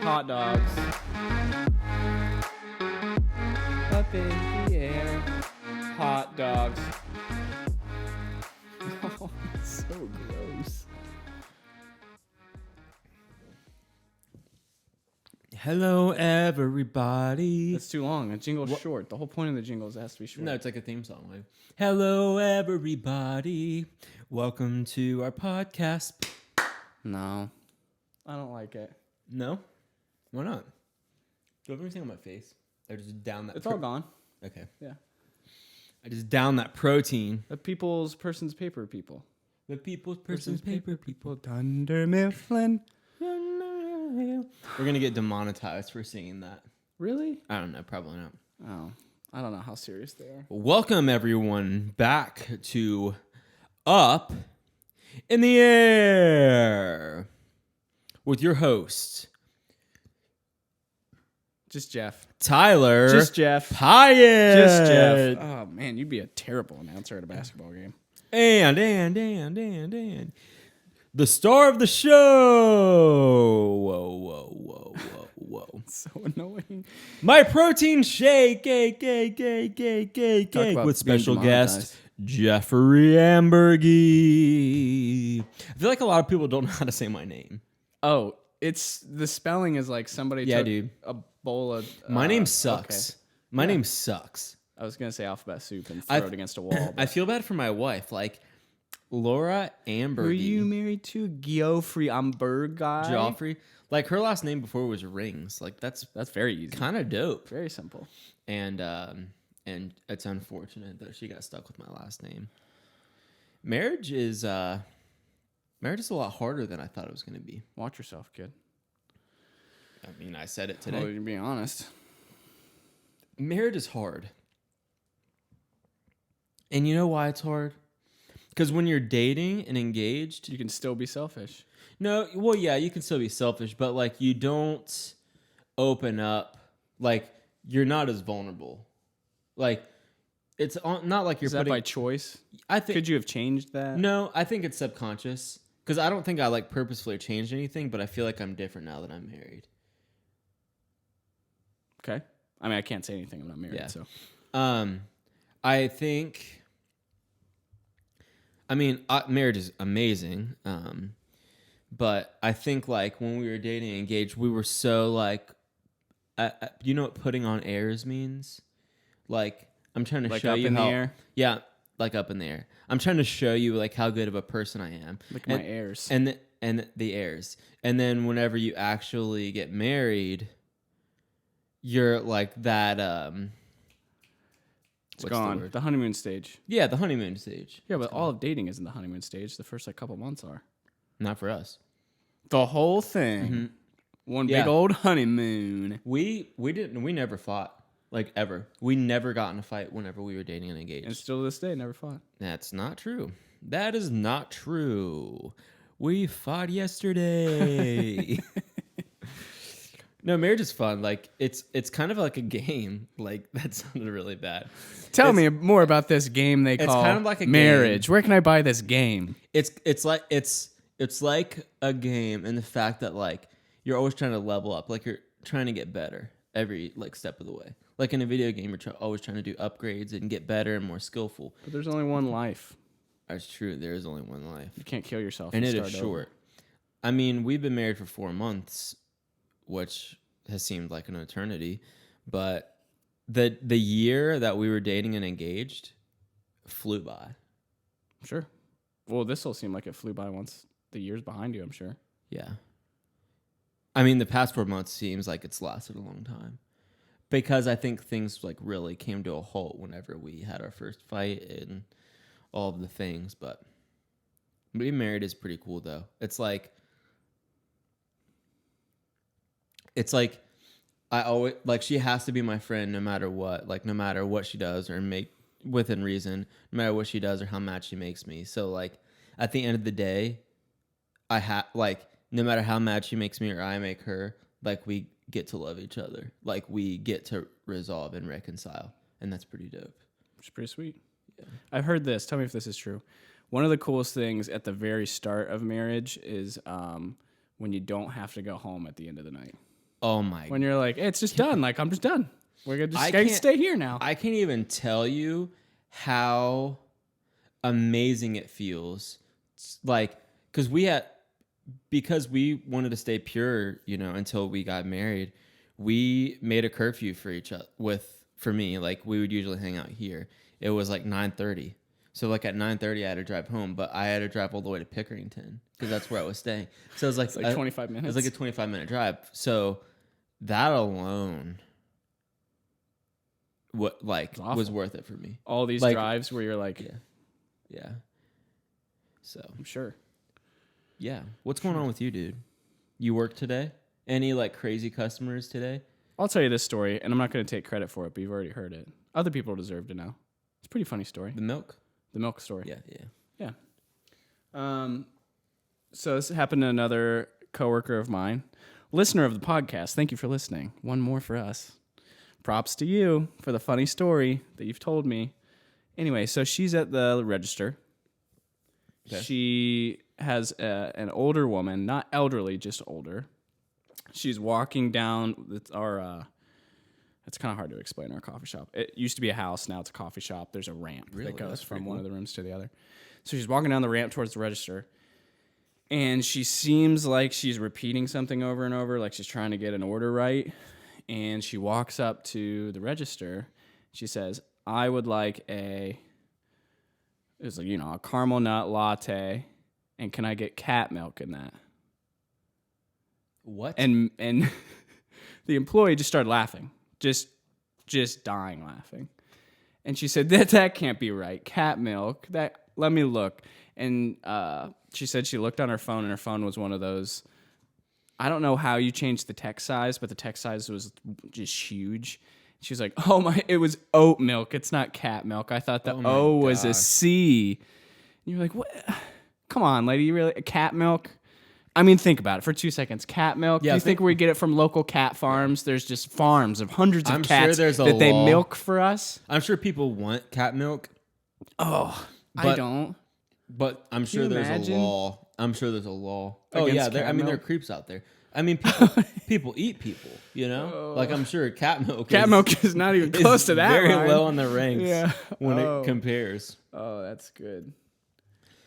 Hot dogs. Up in the air. Hot dogs. Oh, it's so gross. Hello, everybody. It's too long. A jingle's short. The whole point of the jingle is it has to be short. No, it's like a theme song. Like, hello, everybody. Welcome to our podcast. No. I don't like it. No? Why not? Do you have anything on my face? I just down that. It's all gone. Okay. Yeah. I just down that protein. The people's person's paper people. The people's person's paper people. Dunder Mifflin. We're gonna get demonetized for singing that. Really? I don't know. Probably not. Oh. I don't know how serious they are. Welcome everyone back to Up in the Air with your host Just Jeff. Tyler. Just Jeff. Pyatt. Just Jeff. Oh, man, you'd be a terrible announcer at a basketball game. And the star of the show. Whoa. So annoying. My protein shake, cake, about with special being guest Jeffrey Ambergy. I feel like a lot of people don't know how to say my name. Oh, it's the spelling is like somebody took a bowl of... My name sucks. Okay. My name sucks. I was going to say alphabet soup and throw it against a wall. I feel bad for my wife. Like, Laura Ambergy. Who are you married to? Geoffrey Ambergy? Joffrey. Like, her last name before was Rings. Like, that's very easy. kind of dope. Very simple. And it's unfortunate that she got stuck with my last name. Marriage is a lot harder than I thought it was going to be. Watch yourself, kid. I mean, I said it today. Well, you're being honest. Marriage is hard. And you know why it's hard? Because when you're dating and engaged... You can still be selfish. No, well, yeah, you can still be selfish, but, like, you don't open up. Like, you're not as vulnerable. Like, it's not like you're Is that putting... by choice? I think... Could you have changed that? No, I think it's subconscious. Because I don't think I, like, purposefully changed anything, but I feel like I'm different now that I'm married. Okay. I mean, I can't say anything. I'm not married, so... I think... I mean, marriage is amazing, but I think, like, when we were dating and engaged, we were so, like... you know what putting on airs means? Like, I'm trying to show you how... Like up in the air? Yeah, like up in the air. I'm trying to show you, like, how good of a person I am. Like my airs. And the airs. And then whenever you actually get married, you're, like, that... It's gone. The honeymoon stage. Yeah, the honeymoon stage. Yeah, but all of dating isn't the honeymoon stage. The first, like, couple months are. Not for us. The whole thing. Mm-hmm. One big old honeymoon. We never fought. Like, ever. We never got in a fight whenever we were dating and engaged. And still to this day, never fought. That's not true. That is not true. We fought yesterday. No, marriage is fun. Like, it's kind of like a game. Like, that sounded really bad. Tell me more about this game they call kind of like a marriage. game. Where can I buy this game? It's like a game in the fact that, like, you're always trying to level up. Like, you're trying to get better every, like, step of the way. Like, in a video game, you're always trying to do upgrades and get better and more skillful. But there's only one life. That's true. There is only one life. You can't kill yourself. And it is short. I mean, we've been married for 4 months, which has seemed like an eternity. But the year that we were dating and engaged flew by. Sure. Well, this will seem like it flew by once the year's behind you, I'm sure. Yeah. I mean, the past 4 months seems like it's lasted a long time. Because I think things, like, really came to a halt whenever we had our first fight and all of the things. But being married is pretty cool, though. It's like I always, like, she has to be my friend no matter what. Like, no matter what she does or make within reason, no matter what she does or how mad she makes me. So, like, at the end of the day, no matter how mad she makes me or I make her, like, we get to love each other. Like, we get to resolve and reconcile. And that's pretty dope. It's pretty sweet. Yeah. I've heard this. Tell me if this is true. One of the coolest things at the very start of marriage is when you don't have to go home at the end of the night. Oh my! When you're like, hey, it's just done. Like I'm just done. We're gonna I just gotta can't- stay here now. I can't even tell you how amazing it feels. It's like because we wanted to stay pure, until we got married. We made a curfew for each other. For me, like we would usually hang out here. It was like 9:30. So like at 9:30, I had to drive home, but I had to drive all the way to Pickerington because that's where I was staying. So it was like, It's like 25 minutes. It was like a 25-minute drive. So that alone, was worth it for me. All these like- drives where you're like, Yeah. So I'm sure. yeah, what's going on with you, dude? You work today? Any like crazy customers today? I'll tell you this story, and I'm not going to take credit for it, but you've already heard it. Other people deserve to know. It's a pretty funny story. The milk? The milk story. Yeah. So this happened to another coworker of mine, listener of the podcast. Thank you for listening. One more for us. Props to you for the funny story that you've told me. Anyway, so she's at the register. Okay. She has an older woman, not elderly, just older. She's walking down it's kind of hard to explain our coffee shop. It used to be a house, now it's a coffee shop. There's a ramp Really? that goes That's from pretty one cool. of the rooms to the other. So she's walking down the ramp towards the register, and she seems like she's repeating something over and over, like she's trying to get an order right. And she walks up to the register. She says, "I would like a caramel nut latte, and can I get cat milk in that?" What? And the employee just started laughing, just dying laughing. And she said, that can't be right. Cat milk. Let me look. And she said she looked on her phone, and her phone was one of those. I don't know how you changed the text size, but the text size was just huge. She was like, "Oh my! It was oat milk. It's not cat milk. I thought the Oh my O was a gosh. C." And you're like, "What? Come on, lady! You really cat milk?" I mean, think about it for 2 seconds. Cat milk. Yeah, Do you think we get it from local cat farms? There's just farms of hundreds of I'm sure cats there's a that they law. milk for us. I'm sure people want cat milk, Oh, I But- don't. but I'm sure you there's imagine? a law. I'm sure there's a law. Oh Against yeah, cat there are milk? creeps out there. I mean, people eat people. Like I'm sure cat milk. Cat milk is not even close to that. Very Ryan. low on the ranks. Yeah. When Oh. it compares. Oh, that's good.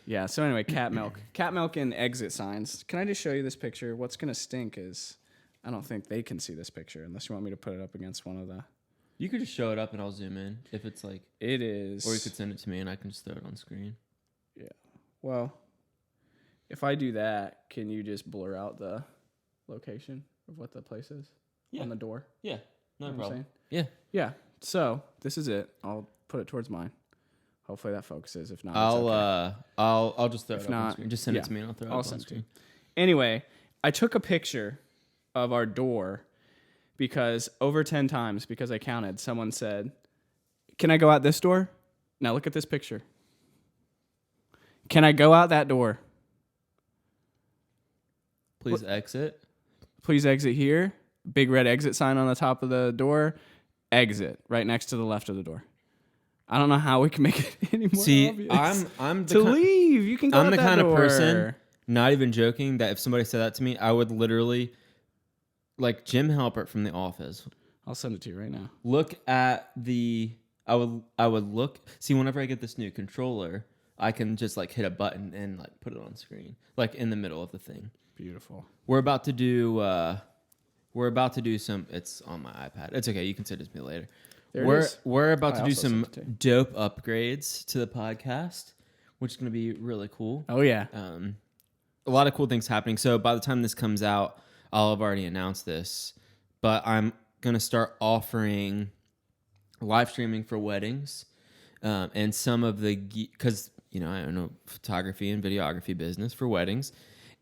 Yeah, so anyway, cat milk. Cat milk and exit signs. Can I just show you this picture? What's going to stink is I don't think they can see this picture unless you want me to put it up against one of the... You could just show it up and I'll zoom in if it's like, It is... or you could send it to me and I can just throw it on screen. Well, if I do that, can you just blur out the location of what the place is Yeah. on the door? Yeah, You know no what I'm problem. saying? Yeah, Yeah, so this is it. I'll put it towards mine. Hopefully that focuses. If not, it's okay. I'll just throw If it up on not, screen. Just send yeah, it to me and I'll throw it I'll up on send it to you. screen. Anyway, I took a picture of our door because over 10 times, because I counted, someone said, "Can I go out this door?" Now look at this picture. Can I go out that door? Please exit. Please exit here. Big red exit sign on the top of the door. Exit right next to the left of the door. I don't know how we can make it any more See, obvious. I'm the to kind, leave. You can go I'm out the that kind of door. person, not even joking, that if somebody said that to me, I would literally, like Jim Halpert from The Office, I'll send it to you right now. look at the. I would look. See, whenever I get this new controller, I can just like hit a button and like put it on screen, like in the middle of the thing. Beautiful. We're about to do. We're about to do some. It's on my iPad. It's okay. You can send it to me later. There it is. We're about I to do also some sent it to you. dope upgrades to the podcast, which is going to be really cool. Oh yeah. A lot of cool things happening. So by the time this comes out, I'll have already announced this, but I'm going to start offering live streaming for weddings, and some of the, because, I don't know, photography and videography business for weddings,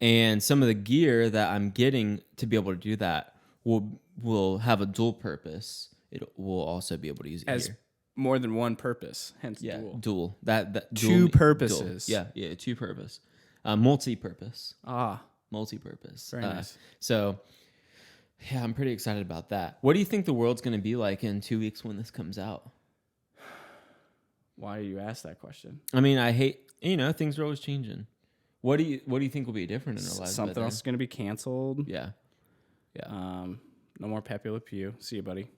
and some of the gear that I'm getting to be able to do that will have a dual purpose. It will also be able to use As gear. more than one purpose, hence Yeah, dual. dual. That Two dual, purposes. Dual. Yeah, two purpose. Multi-purpose. Ah, Multi-purpose. very nice. So, yeah, I'm pretty excited about that. What do you think the world's going to be like in 2 weeks when this comes out? Why do you ask that question? I mean, I hate, things are always changing. What do you think will be different in our lives? by Something then? else is going to be canceled. Yeah. Um, No more Pepe Le Pew. See you, buddy.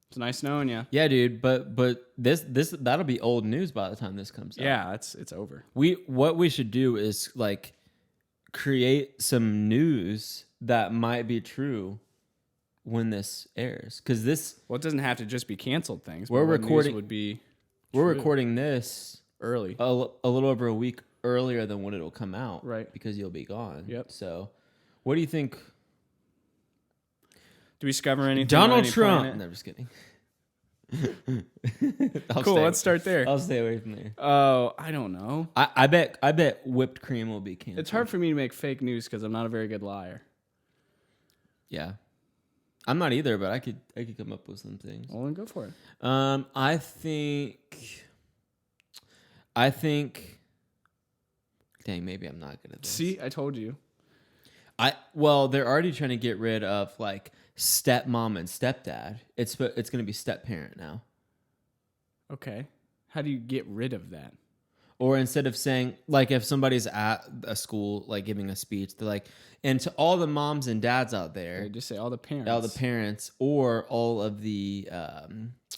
It's nice knowing you. Yeah, dude. But this that'll be old news by the time this comes out. Yeah, it's over. What we should do is like create some news that might be true when this airs, because this Well, it doesn't have to just be canceled things. We're but what news recording- would be we're true. recording this early. a little over a week earlier than when it'll come out, Right. Because you'll be gone. Yep. So, what do you think? Do we discover anything? Donald on any Trump. planet? No, I'm just kidding. Cool. Let's start there. I'll stay away from there. Oh, I don't know. I bet whipped cream will be canceled. It's hard for me to make fake news because I'm not a very good liar. Yeah, I'm not either, but I could come up with some things. Well, then go for it. I think. Dang, maybe I'm not good at this. See, I told you. Well, they're already trying to get rid of like stepmom and stepdad. It's going to be step-parent now. Okay. How do you get rid of that? Or instead of saying, like, if somebody's at a school, like, giving a speech, they're like, and to all the moms and dads out there, Okay, just say all the parents. all the parents, or all of the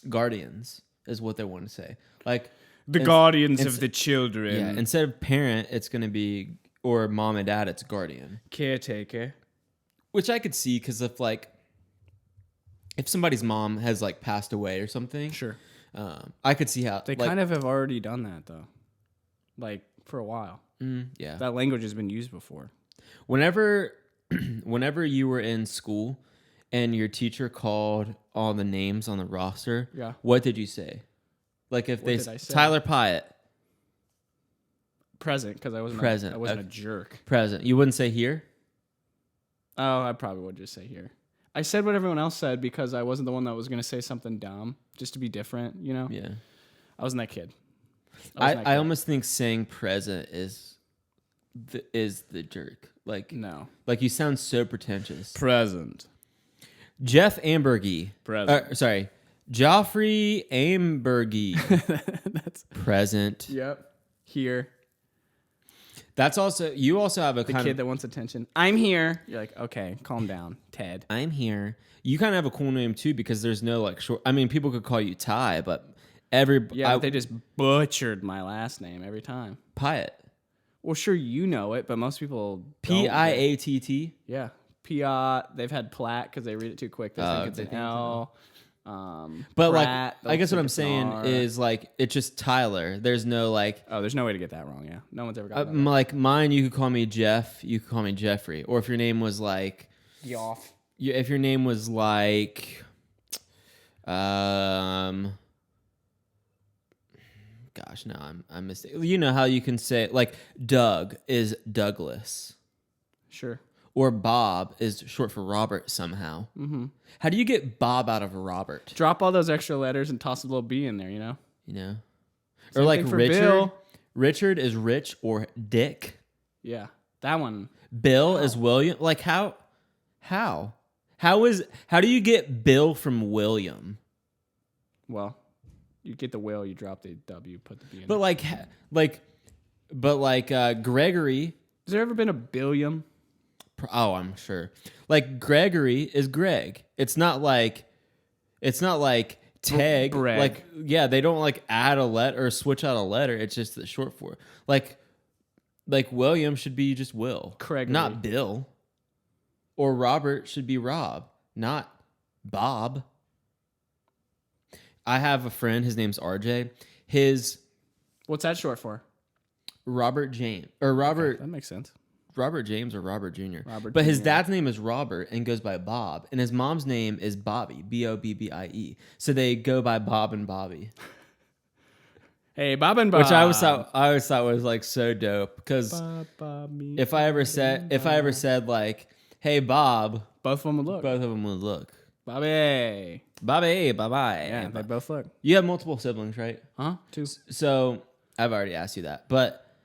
guardians, is what they want to say. Like, The ins- guardians ins- of the children. yeah, instead of parent, it's going to be, or mom and dad, it's guardian. Caretaker. Which I could see, because if somebody's mom has, like, passed away or something, Sure. I could see how. They kind of have already done that, though. Like, for a while. yeah. That language has been used before. Whenever you were in school and your teacher called all the names on the roster, Yeah. what did you say? Like if did I say? Tyler Pyatt, Present, because I wasn't, Present, I wasn't okay. a jerk. present. You wouldn't say here? Oh, I probably would just say here. I said what everyone else said because I wasn't the one that was going to say something dumb, just to be different, you know? Yeah. I wasn't that kid. I almost think saying present is the jerk. Like No. like you sound so pretentious. Present. Jeff Ambergy. Present. Sorry. Joffrey Ambergy. That's Present. Yep. Here. That's also you also have a The kind kid of that wants attention. I'm here. You're like, okay, calm down, Ted. I'm here. You kind of have a cool name too because there's no like short. I mean, people could call you Ty, but Yeah, but they just butchered my last name every time. Pyatt. Well, sure, you know it, but most people don't. Piatt. Yeah. Piat. They've had Platt because they read it too quick. They think it's they an think L. But Pratt, like, I guess they'll what I'm think it's an saying R. is like it's just Tyler. There's no like Oh, there's no way to get that wrong. Yeah, no one's ever got that. like mine. You could call me Jeff. You could call me Jeffrey. Or if your name was like Yoff. if your name was like gosh, no, I'm mistaken. You know how you can say like Doug is Douglas. Sure. Or Bob is short for Robert somehow. Mm-hmm. How do you get Bob out of Robert? Drop all those extra letters and toss a little B in there. You know. You know, Same or like thing for Richard. Bill. Richard is Rich or Dick. Yeah, that one. Bill is William. Like how do you get Bill from William? Well, you get the will, you drop the W, put the B in. But Gregory. Has there ever been a Billiam? Oh, I'm sure. Like Gregory is Greg. It's not like Teg. Breg. Like yeah, they don't like add a letter or switch out a letter. It's just the short for it. Like William should be just Will, Gregory. not Bill. Or Robert should be Rob, not Bob. I have a friend. His name's RJ. What's that short for? Robert James or Robert. That makes sense. Robert James or Robert Jr. Robert But his Jr. dad's name is Robert and goes by Bob, and his mom's name is Bobby, Bobbie. So they go by Bob and Bobby, Hey, Bob and Bob. which I always thought was like so dope. Because if I ever said like, "Hey Bob," both of them would look. both of them would look. Bobby. Bobby, bye bye. Yeah, they both look. You have multiple siblings, right? Huh? Two. So I've already asked you that, but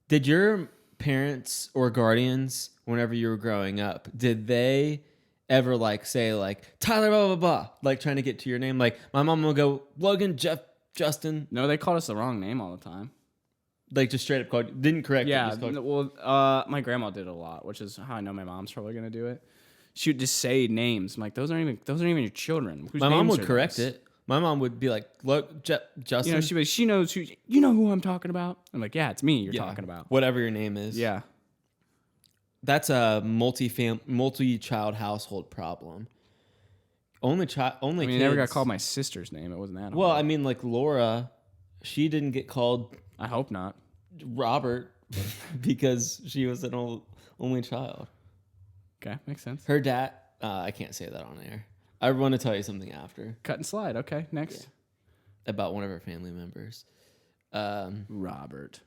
did your parents or guardians, whenever you were growing up, did they ever like say like Tyler blah blah blah, like trying to get to your name? Like my mom will go Logan, Jeff, Justin, No, they called us the wrong name all the time. like just straight up called. Didn't correct. Yeah. Just called, Well, my grandma did a lot, which is how I know my mom's probably gonna do it. she would just say names. I'm like, those aren't even your children. Whose My mom names would are correct those? it. My mom would be like, "Look, Justin, You know, she knows who. You know who I'm talking about. I'm like, yeah, it's me. You're yeah, talking about. whatever your name is." Yeah. That's a multi-child household problem. Only I mean, I kids. never got called my sister's name. It wasn't that. Well, hard. I mean, like Laura, she didn't get called I hope not. Robert because she was an only child. Okay, makes sense. Her dad, I can't say that on air. I want to tell you something after Cut and slide. Okay, next. about one of her family members. Robert.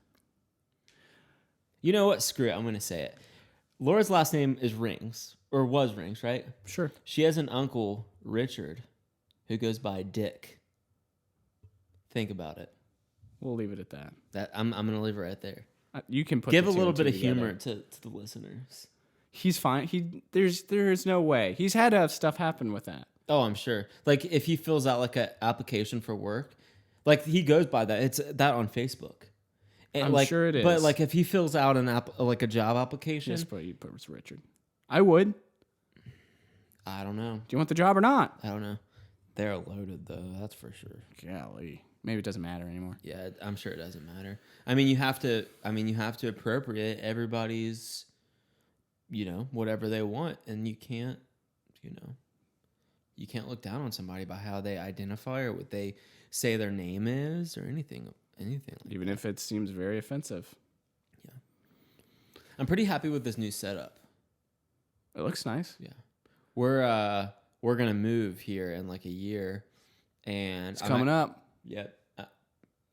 You know what? Screw it. I'm going to say it. Laura's last name is Rings, or was Rings, right? Sure. She has an uncle, Richard, who goes by Dick. Think about it. We'll leave it at that. That I'm going to leave it right there. You can put Give the a two little and two bit of together. humor to the listeners. He's fine. There's no way. He's had stuff happen with that. Oh, I'm sure. Like if he fills out like an application for work, like he goes by that. It's that on Facebook. And I'm like, sure it But is. like if he fills out like a job application, Just put it's Richard. I would. Do I don't know. you want the job or not? I don't know. They're loaded though. That's for sure. Golly. Maybe it doesn't matter anymore. Yeah, I'm sure it doesn't matter. I mean, you have to appropriate everybody's, whatever they want, and you can't look down on somebody by how they identify or what they say their name is or anything like Even if it seems very offensive. I'm pretty happy with this new setup. It looks nice. Yeah. We're gonna move here in like a year, and It's coming up. Yep.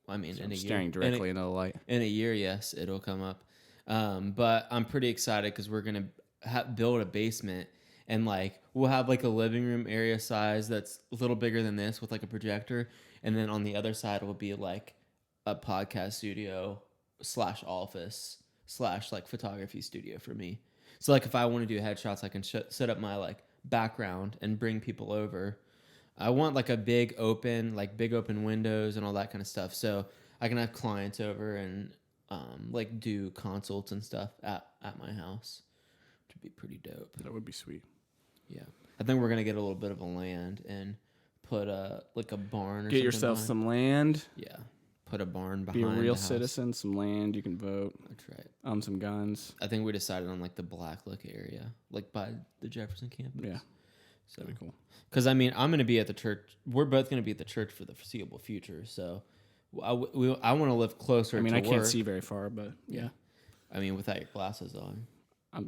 I mean, in I'm a staring year, directly into the light. in a year, yes, it'll come up. But I'm pretty excited because we're gonna build a basement, and like we'll have like a living room area size that's a little bigger than this with like a projector, and then on the other side will be like a podcast studio / office / like photography studio for me. So like if I want to do headshots, I can set up my like background and bring people over. I want like a big open windows and all that kind of stuff. So I can have clients over and like do consults and stuff at my house, which would be pretty dope. That would be sweet. Yeah. I think we're going to get a little bit of a land and put like a barn or Get something yourself behind. some land. Yeah. Put a barn behind Be a real the house. citizen. Some land. You can vote. That's right. Some guns. I think we decided on like the Blacklick area, like by the Jefferson campus. Yeah. So That'd be cool. Because I mean, I'm going to be at the church. We're both going to be at the church for the foreseeable future. So I want to live closer. I mean, to I can't work. see very far, but yeah. I mean, without your glasses on.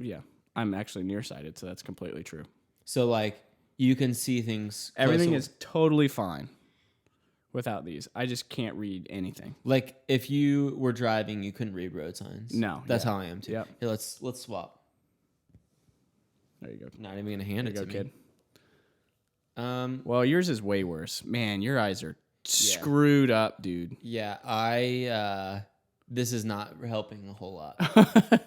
Yeah. I'm actually nearsighted, so that's completely true. So like you can see things. Everything closer. is totally fine without these. I just can't read anything. Like if you were driving, you couldn't read road signs. No, that's yeah. how I am too. Yep. Here, let's swap. There you go. Not even gonna hand There you it go, to kid. me. Well, yours is way worse. Man, your eyes are screwed up, dude. Yeah, this is not helping a whole lot.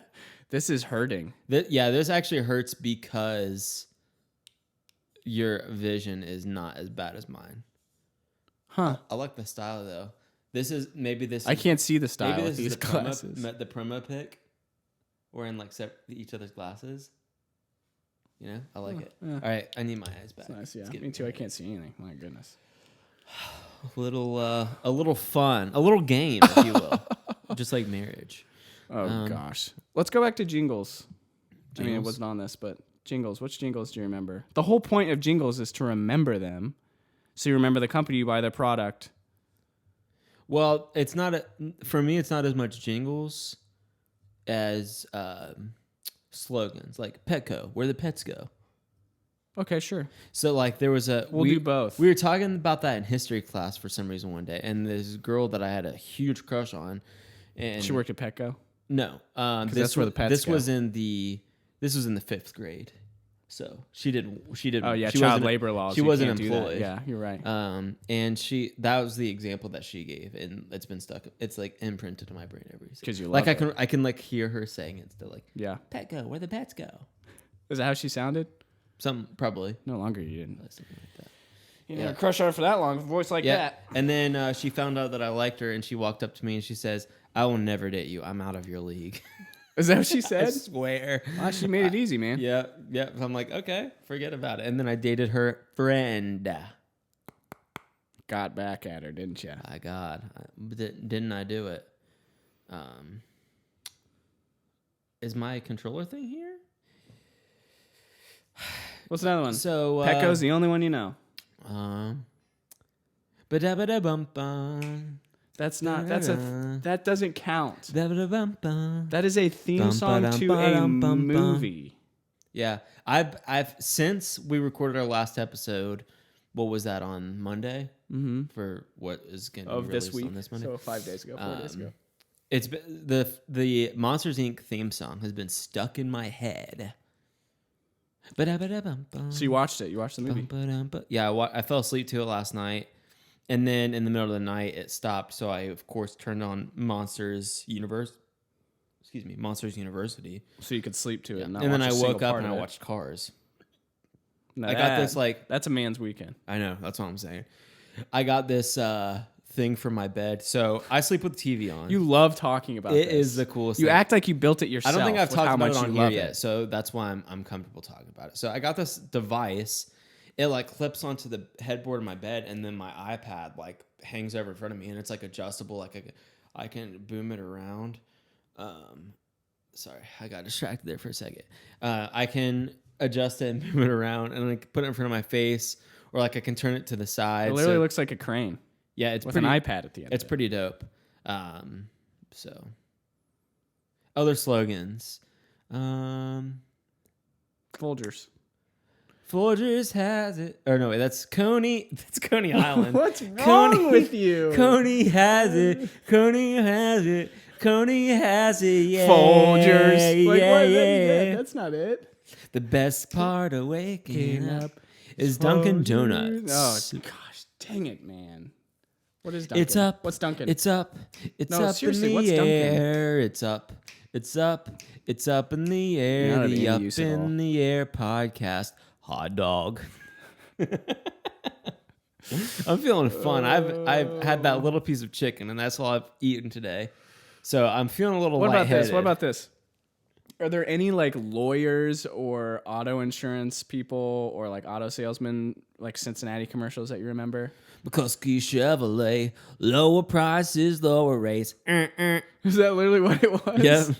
This is hurting. This actually hurts because your vision is not as bad as mine. Huh. I like the style though. I can't see the style maybe of this these is glasses. the promo pic. We're in like each other's glasses. I like it. Yeah. All right, I need my eyes back. It's nice, yeah. Let's get Me too. I can't see anything. My goodness. a little fun, a little game, if you will, just like marriage. Oh gosh. Let's go back to jingles. I mean, it Jingles? wasn't on this, but jingles. Which jingles do you remember? The whole point of jingles is to remember them. So you remember the company, you buy their product. Well, it's not for me. It's not as much jingles as slogans like Petco, where the pets go. Okay, sure. So like there was We'll do both. We were talking about that in history class for some reason one day, and this girl that I had a huge crush on, and She worked at Petco. no, that's where the pets This go. was in the 5th grade, so she didn't. Oh yeah, she child wasn't- labor laws. She You wasn't can't do that. employed. Yeah, you're right. And that was the example that she gave, and it's been stuck. It's like imprinted in my brain ever since. 'Cause you like love I can like hear her saying it still, like Yeah. Petco, where the pets go. Is that how she sounded? Some probably No longer you didn't. something like that. You Yeah. never crushed on her for that long. A voice like Yeah. that. And then she found out that I liked her, and she walked up to me and she says, "I will never date you. I'm out of your league." Is that what she I said? swear. Wow, she made it easy, man. Yeah. I'm like, okay, forget about it. And then I dated her friend. Got back at her, didn't you? My God, didn't I do it? Is my controller thing here? What's another one? So Pecco's the only one you know. Ba-da-ba-da-bum-bum. That's not. That doesn't count. Da-ba-da-bum-bum. That is a theme song to a movie. Yeah, I've since we recorded our last episode. What was that on Monday? Mm-hmm. For what is going to be Of released this week, on this Monday? so 5 days ago, 4 days ago. It's been, the Monsters Inc. theme song has been stuck in my head. So you watched it? You watched the movie? Yeah, I fell asleep to it last night, and then in the middle of the night it stopped. So I of course turned on Monsters University. So you could sleep to it. And then I woke up and I watched Cars. Now I got this that's a man's weekend. I know, that's what I'm saying. I got this thing for my bed. So I sleep with the TV on. You love talking about It this. is the coolest You thing. act like you built it yourself. I don't think I've with talked how about much it on you here love yet, it. so that's why I'm comfortable talking about it. So I got this device. It like clips onto the headboard of my bed, and then my iPad like hangs over in front of me, and it's like adjustable. Like I can boom it around. Sorry, I got distracted there for a second. I can adjust it and boom it around, and like put it in front of my face, or like I can turn it to the side. It literally looks like a crane. Yeah, it's with pretty, an iPad at the end. It's pretty dope. So other slogans. Folgers. Folgers has it. Or no, wait, that's Coney. That's Coney Island. What's wrong with you? Coney has it. Coney has it. Coney has it. Yeah. Folgers. Like, yeah, what? yeah. That's not it. The best part of waking up is Dunkin' Donuts. Oh gosh, dang it, man. What is Dunkin'? It's up. What's Dunkin'? It's up. It's No, up seriously, in what's the Dunkin'? air. It's up. It's up. It's up in the air. Not of The any Up use at all. in the Air podcast. Hot dog. I'm feeling fun. I've had that little piece of chicken, and that's all I've eaten today. So I'm feeling a little What about lightheaded. this? What about this? Are there any like lawyers or auto insurance people or like auto salesmen, like Cincinnati commercials that you remember? McCluskey Chevrolet, lower prices, lower rates. Is that literally what it was? Yep.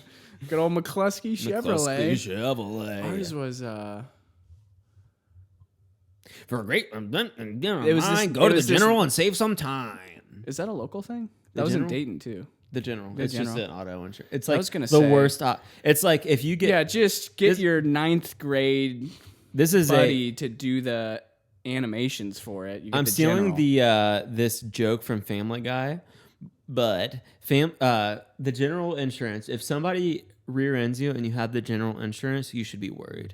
Good old McCluskey Chevrolet. McCluskey Chevrolet. Ours was For a great was go this- to it the was this- General and save some time. is that a local thing? The That was in General? Dayton too. The General. The It's just General. an auto insurance. It's I like was gonna the say- worst. It's like if you get. Yeah, just get this- your 9th grade This is buddy to do the animations for it. You get I'm the stealing General. this joke from Family Guy, but the General Insurance. If somebody rear ends you and you have the General Insurance, you should be worried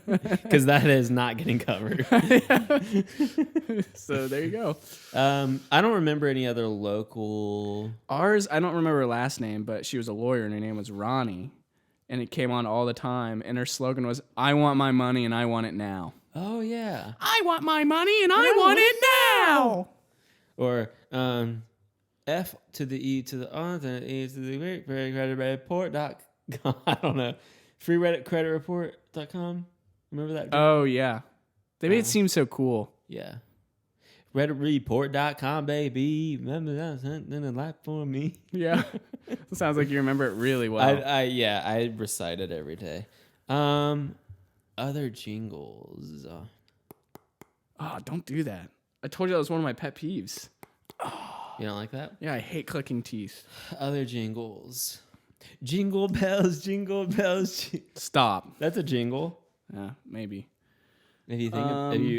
because that is not getting covered. So there you go. I don't remember any other local. Ours, I don't remember her last name, but she was a lawyer and her name was Ronnie. And it came on all the time. And her slogan was, I want my money and I want it now. Oh yeah, I want my money and I want it now. or F to the E to the R to the E to the credit report.com. I don't know. Free Reddit credit report.com. Remember that? Oh, yeah. They made it seem so cool. Yeah. RedditReport.com, baby. Remember that something in life for me. Yeah. It sounds like you remember it really well. I recite it every day. Other jingles. Oh, don't do that. I told you that was one of my pet peeves. You don't like that? Yeah, I hate clicking teeth. Other jingles. Jingle bells, jingle bells. Stop. That's a jingle. Yeah, maybe. If you think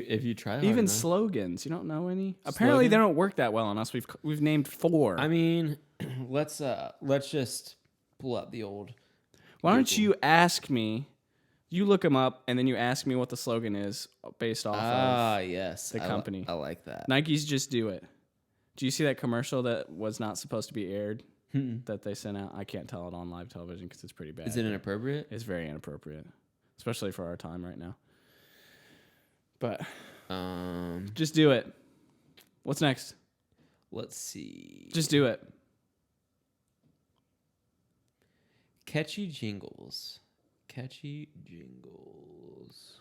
if you try hard Even enough. slogans. You don't know any? Apparently, they don't work that well on us. We've named 4. I mean, let's just pull up the old. Why don't you ask me? You look them up, and then you ask me what the slogan is based off of Yes. the company. I like that. Nike's Just Do It. Do you see that commercial that was not supposed to be aired that they sent out? I can't tell it on live television because it's pretty bad. Is it inappropriate? It's very inappropriate, especially for our time right now. But just do it. What's next? Let's see. Just do it. Catchy jingles. Catchy jingles.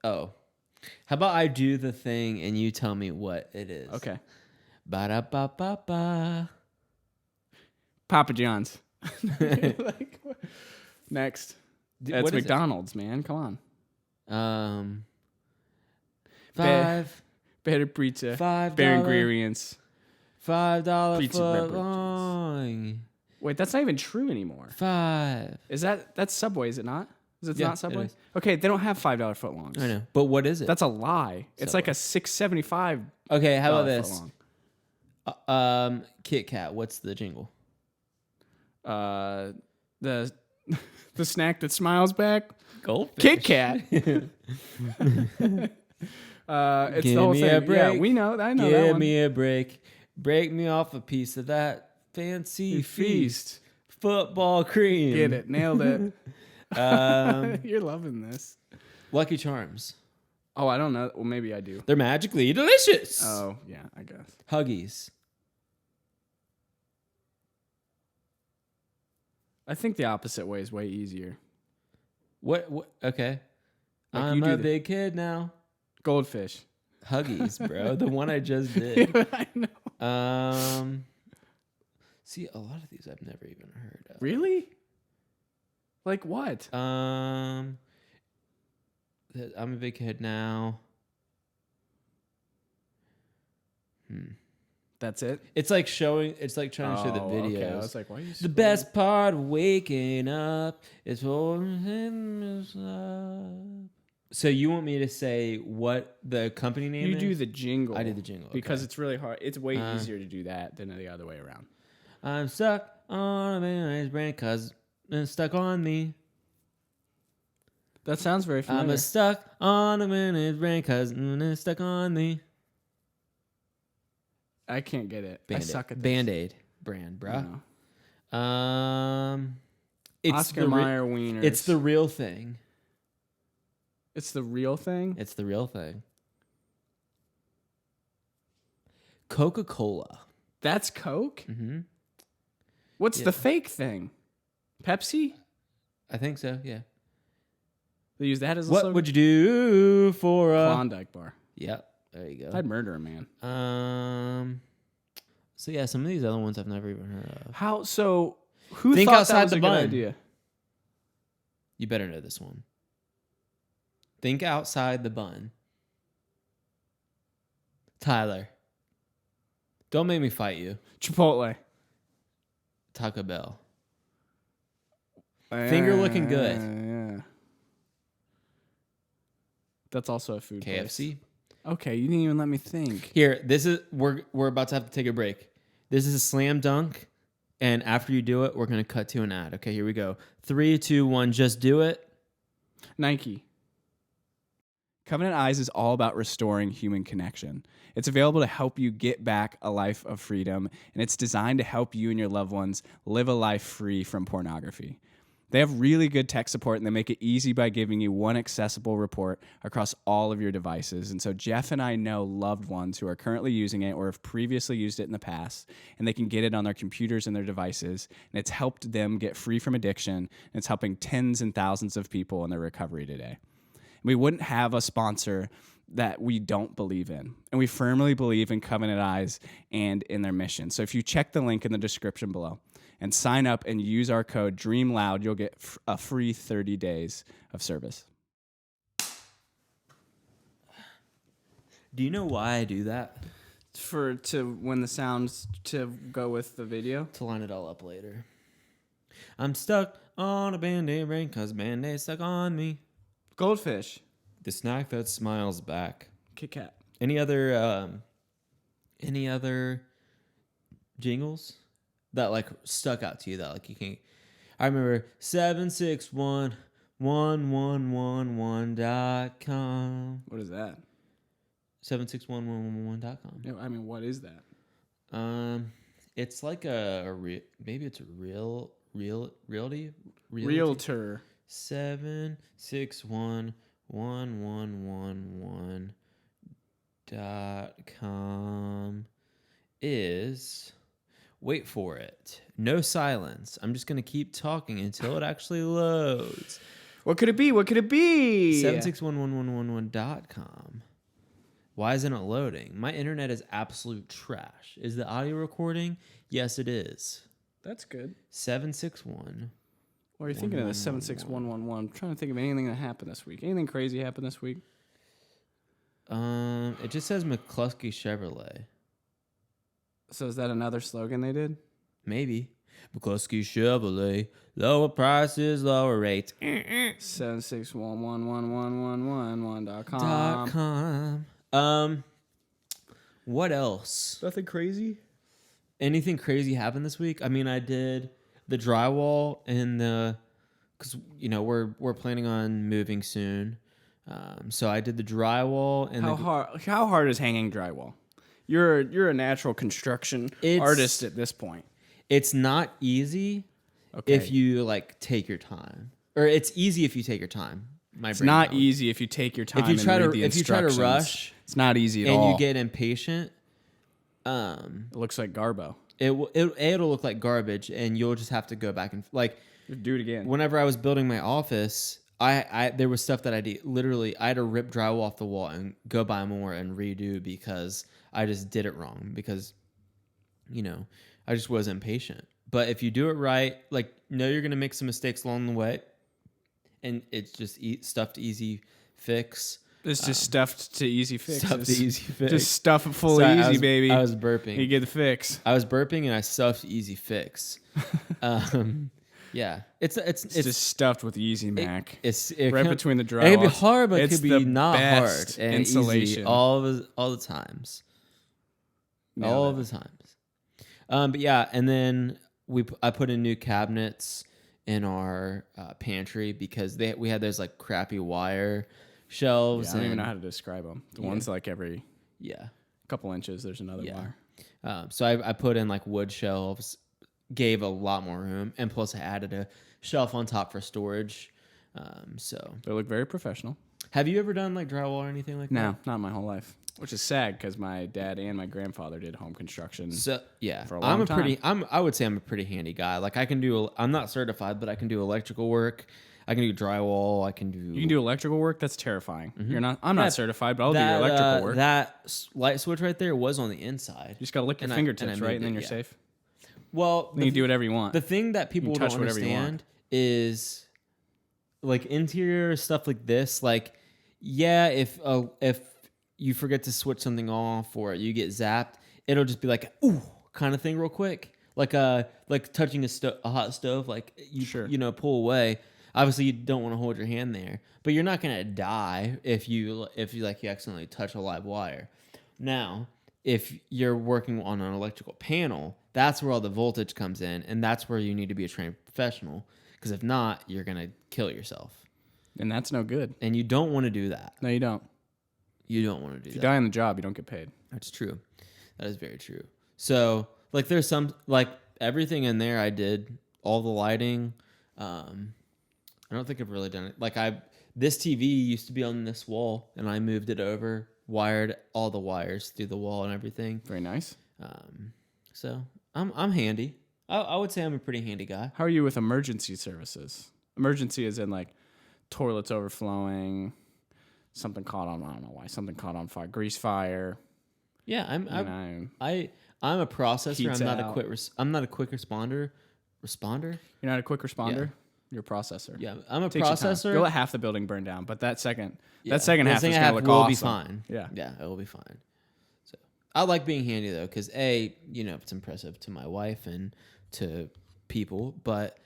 Oh. How about I do the thing and you tell me what it is? Okay. Ba-da-ba-ba-ba. Papa John's. Like, next. That's what is it? McDonald's, man. Come on. Five. Better pizza. $5. Better ingredients. $5 Pizza foot beverages. long. Wait, that's not even true anymore. $5. Is that's Subway, is it not? Is it Yeah, not it Subway? is. Okay, they don't have $5 footlongs. I know. But what is it? That's a lie. It's like a $6.75. Okay, how about this? Footlong. Kit Kat, what's the jingle? The the snack that smiles back. Goldfish. Kit Kat. It's Give the whole me thing. a break. Yeah, we know. I know that Give one. me a break. Break me off a piece of that fancy feast. Football cream. Get it. Nailed it. Um, You're loving this. Lucky Charms. Oh, I don't know. Well, maybe I do. They're magically delicious. Oh, yeah, I guess. Huggies. I think the opposite way is way easier. What? Okay. Like, I'm you do a the- big kid now. Goldfish. Huggies, bro. The one I just did. I know. See, a lot of these I've never even heard of. Really? Like what? I'm a big kid now. That's it? It's like showing. It's like trying to show the videos. Okay. I was like, why are you The best part of waking up is holding him up. So you want me to say what the company name You is? do the jingle. I did the jingle, because okay. it's really hard. It's way easier to do that than the other way around. I'm stuck on a man's brain cause it's stuck on me. That sounds very familiar. I'm stuck on a man's brain cause it's stuck on me. I can't get it. Band-Aid. I suck at this. Band-Aid brand, bruh. No. It's Oscar the Mayer wieners. It's the real thing. It's the real thing. It's the real thing. Coca-Cola. That's Coke. Mm-hmm. What's Yeah. the fake thing? Pepsi. I think so. Yeah. They use that as a What slogan? would you do for a? Klondike bar. Yep. There you go. I'd murder a man. So yeah, some of these other ones I've never even heard of. How so? Who Think thought outside that was the a good bun. idea? You better know this one. Think outside the bun. Tyler. Don't make me fight you. Chipotle. Taco Bell. Finger looking good. Yeah. That's also a food place. KFC. Okay, you didn't even let me think. Here, this is we're about to have to take a break. This is a slam dunk, and after you do it, we're gonna cut to an ad. Okay, here we go. 3, 2, 1, just do it. Nike. Covenant Eyes is all about restoring human connection. It's available to help you get back a life of freedom, and it's designed to help you and your loved ones live a life free from pornography. They have really good tech support, and they make it easy by giving you one accessible report across all of your devices. And so Jeff and I know loved ones who are currently using it or have previously used it in the past, and they can get it on their computers and their devices, and it's helped them get free from addiction, and it's helping tens and thousands of people in their recovery today. We wouldn't have a sponsor that we don't believe in. And we firmly believe in Covenant Eyes and in their mission. So if you check the link in the description below and sign up and use our code DREAMLOUD, you'll get a free 30 days of service. Do you know why I do that? When the sounds to go with the video. To line it all up later. I'm stuck on a Band-Aid ring cause Band-Aid stuck on me. Goldfish. The snack that smiles back. Kit Kat. Any other jingles that like stuck out to you that like you can't? I remember 7611111.com. What is that? 7611111.com. No, I mean, what is that? It's like maybe it's a realty. Realtor. 7611111.com is Wait for it. No silence. I'm just going to keep talking until it actually loads. What could it be? What could it be? 7611111.com. Why isn't it loading? My internet is absolute trash. Is the audio recording? Yes, it is. That's good. 761. What are you thinking of this 76111? I'm trying to think of anything that happened this week. Anything crazy happened this week? It just says McCluskey Chevrolet. So is that another slogan they did? Maybe. McCluskey Chevrolet. Lower prices, lower rates. 7611111.com. What else? Nothing crazy? Anything crazy happened this week? I mean, I did the drywall and because we're planning on moving soon. So I did the drywall and How hard is hanging drywall? You're a natural construction artist at this point. It's not easy if you like take your time, or it's easy if you take your time. It's not easy if you take your time. If you try to rush, it's not easy at all. And you get impatient. It looks like garbo. It'll look like garbage, and you'll just have to go back and do it again. Whenever I was building my office, I there was stuff that I did. Literally, I had to rip drywall off the wall and go buy more and redo because I just did it wrong. Because, I just was impatient. But if you do it right, you're gonna make some mistakes along the way, and it's just stuff to easy fix. It's just stuffed to easy fix. Stuff to easy fix. Just stuff it full of easy, baby. I was burping. You get the fix. I was burping and I stuffed easy fix. Yeah, it's just stuffed with easy Mac. It's right between the drywall. It could be hard, but it could be the not hard. best And insulation. easy all the times. All the times. But yeah, and then I put in new cabinets in our pantry because we had those like crappy wire shelves. Yeah, I don't even know how to describe them. The ones like every couple inches, there's another wire. So I put in like wood shelves, gave a lot more room, and plus I added a shelf on top for storage. So they look very professional. Have you ever done like drywall or anything like that? No, not my whole life. Which is sad because my dad and my grandfather did home construction. So yeah, for a long time. I would say I'm a pretty handy guy. Like I'm not certified, but I can do electrical work. I can do drywall. You can do electrical work. That's terrifying. Mm-hmm. I'm not certified, but I'll do your electrical work. That light switch right there was on the inside. You just gotta lick your fingertips, right, and then you're safe. Well, then you do whatever you want. The thing that people don't understand is like interior stuff like this. Like, yeah, if you forget to switch something off or you get zapped, it'll just be like ooh kind of thing real quick, like touching a hot stove. Like you pull away. Obviously, you don't want to hold your hand there, but you're not gonna die if you accidentally touch a live wire. Now, if you're working on an electrical panel, that's where all the voltage comes in, and that's where you need to be a trained professional. Because if not, you're gonna kill yourself, and that's no good. And you don't want to do that. No, you don't. You don't want to do that. If you die on the job, you don't get paid. That's true. That is very true. So, there's some everything in there. I did all the lighting. I don't think I've really done it. This TV used to be on this wall, and I moved it over, wired all the wires through the wall and everything. Very nice. So I'm handy. I would say I'm a pretty handy guy. How are you with emergency services? Emergency is in toilets overflowing, something caught on. I don't know why. Something caught on fire, grease fire. Yeah, I'm a processor. I'm not a quick responder. Responder? You're not a quick responder. Yeah. You're a processor. Yeah, I'm a processor. You'll let half the building burn down, but that second half is going to look awesome. Will be fine. Yeah, it will be fine. So I like being handy though, because it's impressive to my wife and to people, but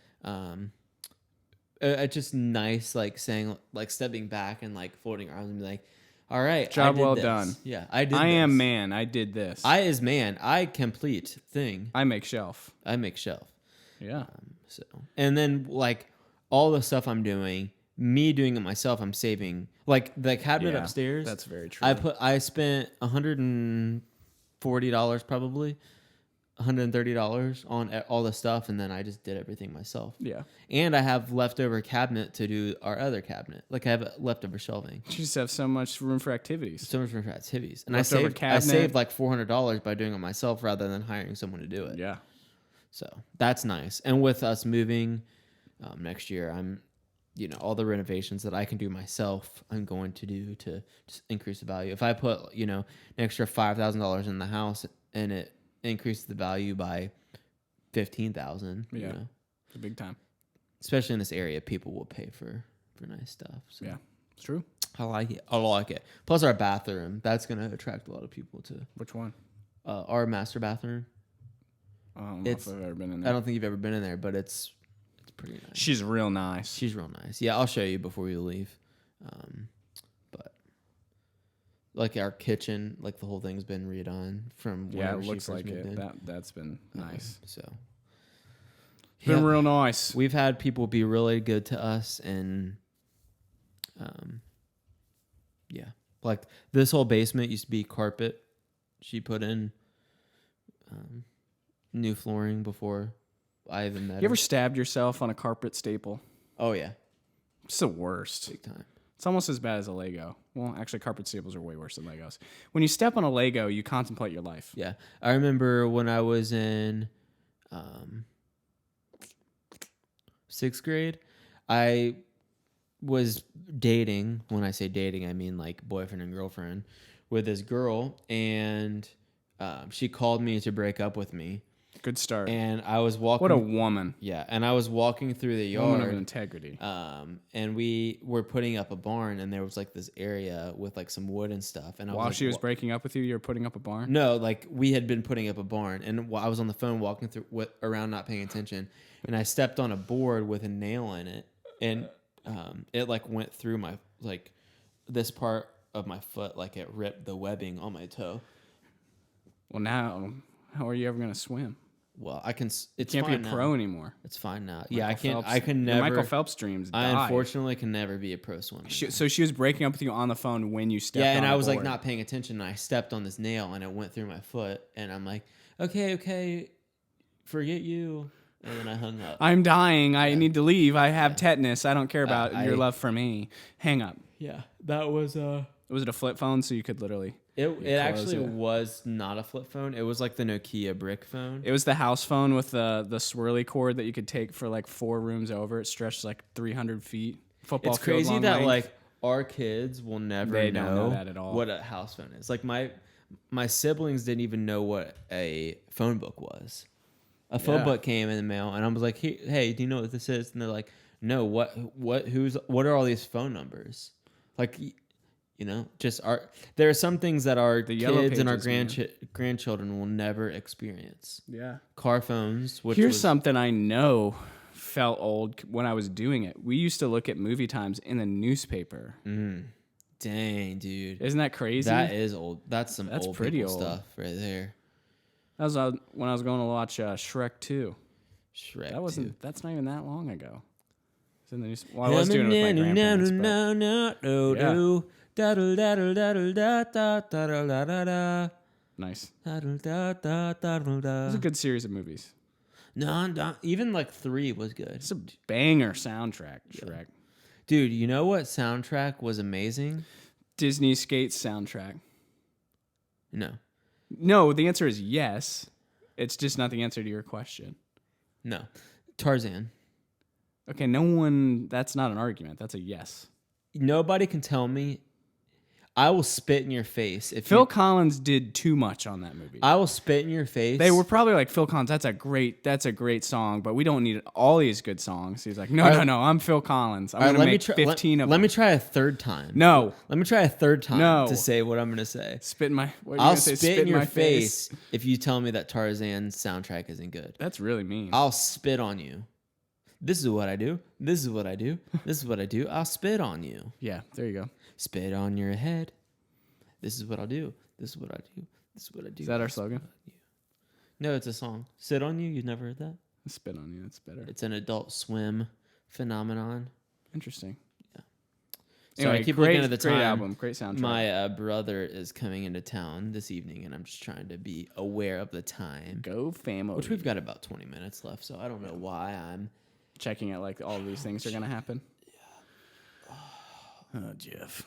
it's just nice, saying, stepping back and folding your arms and be like, all right, job well done. Yeah, I did. I am man. I did this. I is man. I complete thing. I make shelf. Yeah. And then all the stuff I'm doing, me doing it myself, I'm saving. The cabinet upstairs. That's very true. I spent $140 probably, $130 on all the stuff, and then I just did everything myself. Yeah. And I have leftover cabinet to do our other cabinet. I have leftover shelving. You just have so much room for activities. And I saved $400 by doing it myself rather than hiring someone to do it. Yeah. So that's nice. And with us moving next year, I'm, all the renovations that I can do myself, I'm going to do to just increase the value. If I put, an extra $5,000 in the house and it increases the value by 15,000, Yeah. It's a big time. especially in this area, people will pay for nice stuff. So. Yeah, it's true. I like it. I like it. Plus our bathroom, that's going to attract a lot of people to Which one? our master bathroom. I don't know if I've ever been in I there. don't think you've ever been in there, but it's pretty nice. She's real nice. She's real nice. Yeah, I'll show you before we leave. But like our kitchen, like the whole thing's been redone from Yeah, whenever it she looks first like moved it. in. That's been nice. So It's been real nice. we've had people be really good to us, and yeah, like this whole basement used to be carpet. She put in new flooring before I even met You her. ever stabbed yourself on a carpet staple? Oh yeah, It's the worst. big time. It's almost as bad as a Lego. Well, actually, carpet staples are way worse than Legos. When you step on a Lego, you contemplate your life. Yeah, I remember when I was in 6th grade, I was dating. When I say dating, I mean like boyfriend and girlfriend with this girl, and she called me to break up with me. Good start. And I was walking. What a woman. Yeah, and I was walking through the Woman of yard, integrity. and we were putting up a barn, and there was like this area with like some wood and stuff. And I While was like, she was breaking up with you, you were putting up a barn? no, like we had been putting up a barn, and while I was on the phone walking through around, not paying attention, and I stepped on a board with a nail in it, and it like went through my like this part of my foot, like it ripped the webbing on my toe. Well, now, how are you ever going to swim? Well, I can. It's You can't be a fine pro now. anymore. It's fine now. Yeah, I Michael can. Phelps- I can your never. Michael Phelps dreams I died. unfortunately can never be a pro swimmer. So she was breaking up with you on the phone when you stepped Yeah, on and the I was like board. not paying attention, and I stepped on this nail, and it went through my foot, and I'm like, okay, forget you, and then I hung up. I'm dying. I need to leave. I have tetanus. I don't care about your I- love for me. Hang up. Yeah, that was Was it a flip phone so you could literally... It close actually it. was not a flip phone. It was like the Nokia brick phone. It was the house phone with the swirly cord that you could take for like 4 rooms over. It stretched like 300 feet. Football It's field crazy long that length. like our kids will never They don't know that at all. what a house phone is. Like my siblings didn't even know what a phone book was. A phone Yeah. book came in the mail, and I was like, "Hey, do you know what this is?" And they're like, "No, what are all these phone numbers?" Like, just there are some things that our The Yellow kids and our Pages, man. grandchildren will never experience. Yeah. Car phones, which Here's was, something I know felt old when I was doing it. We used to look at movie times in the newspaper. dang, dude. Isn't that crazy? That is old. That's That's old pretty people old. stuff right there. That was when I was going to watch Shrek 2. Shrek. That wasn't. too. That's not even that long ago. It's in the news. Well, I was doing it with my grandparents. But nice. It was a good series of movies. No, even like 3 was good. It's a banger soundtrack. Shrek. Dude, you know what soundtrack was amazing? Disney Skates soundtrack. No. No, the answer is yes. It's just not the answer to your question. No. Tarzan. Okay, no one. That's not an argument. That's a yes. Nobody can tell me. I will spit in your face if Phil Collins did too much on that movie. I will spit in your face. They were probably like, Phil Collins, that's a great song, but we don't need all these good songs. He's like, no, I'm Phil Collins. I'm All right, going to make 15 of them. Let me try a third time. No. Let me try a third time No. to say what I'm going to say. Spit in my... What are you I'll gonna say? spit in your my face if you tell me that Tarzan's soundtrack isn't good. That's really mean. I'll spit on you. This is what I do. This is what I do. This is what I do. I'll spit on you. Yeah, there you go. Spit on your head. This is what I'll do. This is what I do. This is what I do. Is that our slogan? No, it's a song. Sit on you. You've never heard that? Spit on you. That's better. It's an Adult Swim phenomenon. Interesting. Sorry, Anyway, I keep great, looking at the great time. album. Great soundtrack. My brother is coming into town this evening, and I'm just trying to be aware of the time. Go family. Which we've got about 20 minutes left, so I don't know why I'm... Checking out like all of these things are going to happen. Yeah. Oh, Jeff.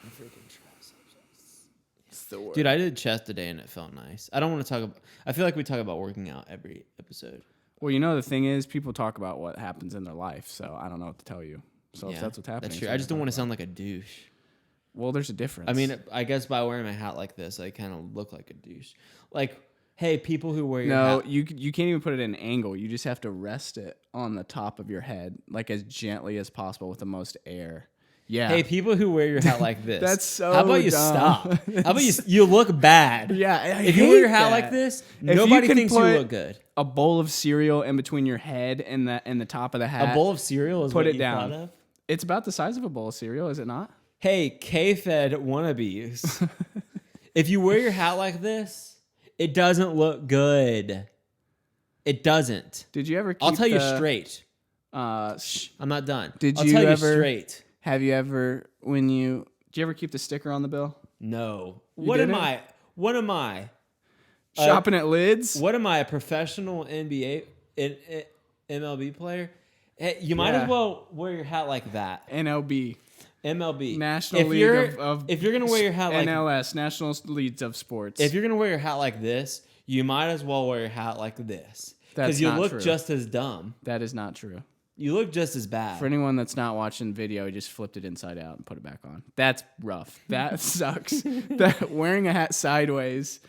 It's the worst. Dude, I did chest today, and it felt nice. I don't want to talk about... I feel like we talk about working out every episode. Well, you know, the thing is, people talk about what happens in their life, so I don't know what to tell you. So if that's what's happening, That's true. I just don't want to sound like a douche. Well, there's a difference. I mean, I guess by wearing my hat like this, I kind of look like a douche. Like, hey, people who wear your hat. you can't even put it in an angle. You just have to rest it on the top of your head, like as gently as possible with the most air. Yeah. Hey, people who wear your hat like this. That's so How about you dumb. stop? How about you look bad? Yeah, I If you wear your hate hat that. like this, If you nobody can thinks you put look good. a bowl of cereal in between your head and the top of the hat. A bowl of cereal is Put what it you down. thought of? It's about the size of a bowl of cereal, is it not? Hey, K-Fed wannabes. If you wear your hat like this, it doesn't look good. It doesn't. Did you ever? Keep I'll tell you the, straight. Shh. I'm not done. Did I'll you tell you ever- straight. Have you ever did you ever keep the sticker on the bill? No. You What am didn't? I? What am I? Shopping at Lids? What am I? A professional NBA MLB player? Hey, you might Yeah. as well wear your hat like that. NLB. MLB. National if League you're, of if you're gonna wear your hat like NLS, National Leagues of Sports. if you're gonna wear your hat like this, you might as well wear your hat like this. That's Because you not look true. just as dumb. That is not true. You look just as bad. For anyone that's not watching video, he just flipped it inside out and put it back on. That's rough. That sucks. That wearing a hat sideways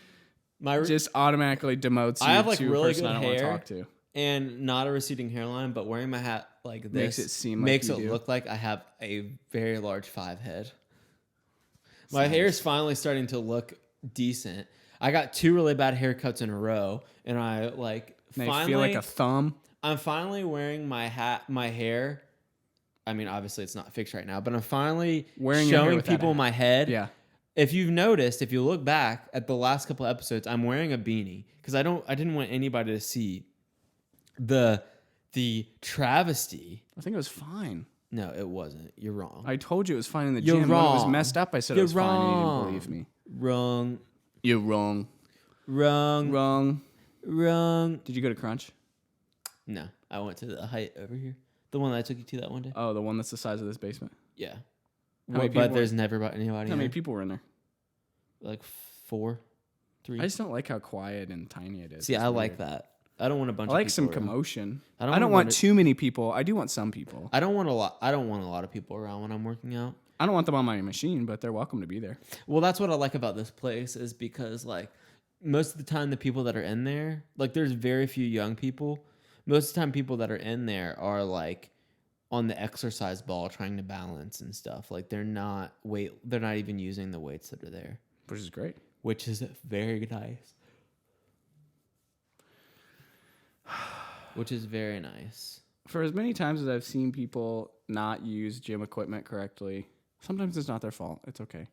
My just automatically demotes you I have like to a really person good I don't want to hair talk to. and not a receding hairline, but wearing my hat like this Makes it seem like makes you it do. look like I have a very large 5 head. My hair is finally starting to look decent. I got 2 really bad haircuts in a row, and I like They finally feel like a thumb. I'm finally wearing my hair. I mean, obviously it's not fixed right now, but I'm finally Wearing your hair showing with that people hat. my head. Yeah. If you've noticed, if you look back at the last couple episodes, I'm wearing a beanie because I didn't want anybody to see the travesty. I think it was fine. No, it wasn't. You're wrong. I told you it was fine in the You're gym. When it was wrong. messed up, I said You're it was fine and you wrong. didn't believe me. Wrong. You're wrong. Wrong. Wrong. Wrong. Did you go to Crunch? No, I went to the Height over here. The one that I took you to that one day. Oh, the one that's the size of this basement. Yeah. many But people there's never anybody. How many in. people were in there? Like 4, 3. I just don't like how quiet and tiny it is. See, It's I weird. like that. I don't want a bunch. I like of some people around. commotion. I I don't don't, want want to- too many people. I do want some people. I don't want a lot. I don't want a lot of people around when I'm working out. I don't want them on my machine, but they're welcome to be there. Well, that's what I like about this place is because like most of the time the people that are in there, like there's very few young people. Most of the time people that are in there are like on the exercise ball trying to balance and stuff. Like they're not even using the weights that are there, Which is great. which is very nice. Which is very nice. For as many times as I've seen people not use gym equipment correctly, sometimes it's not their fault. It's okay.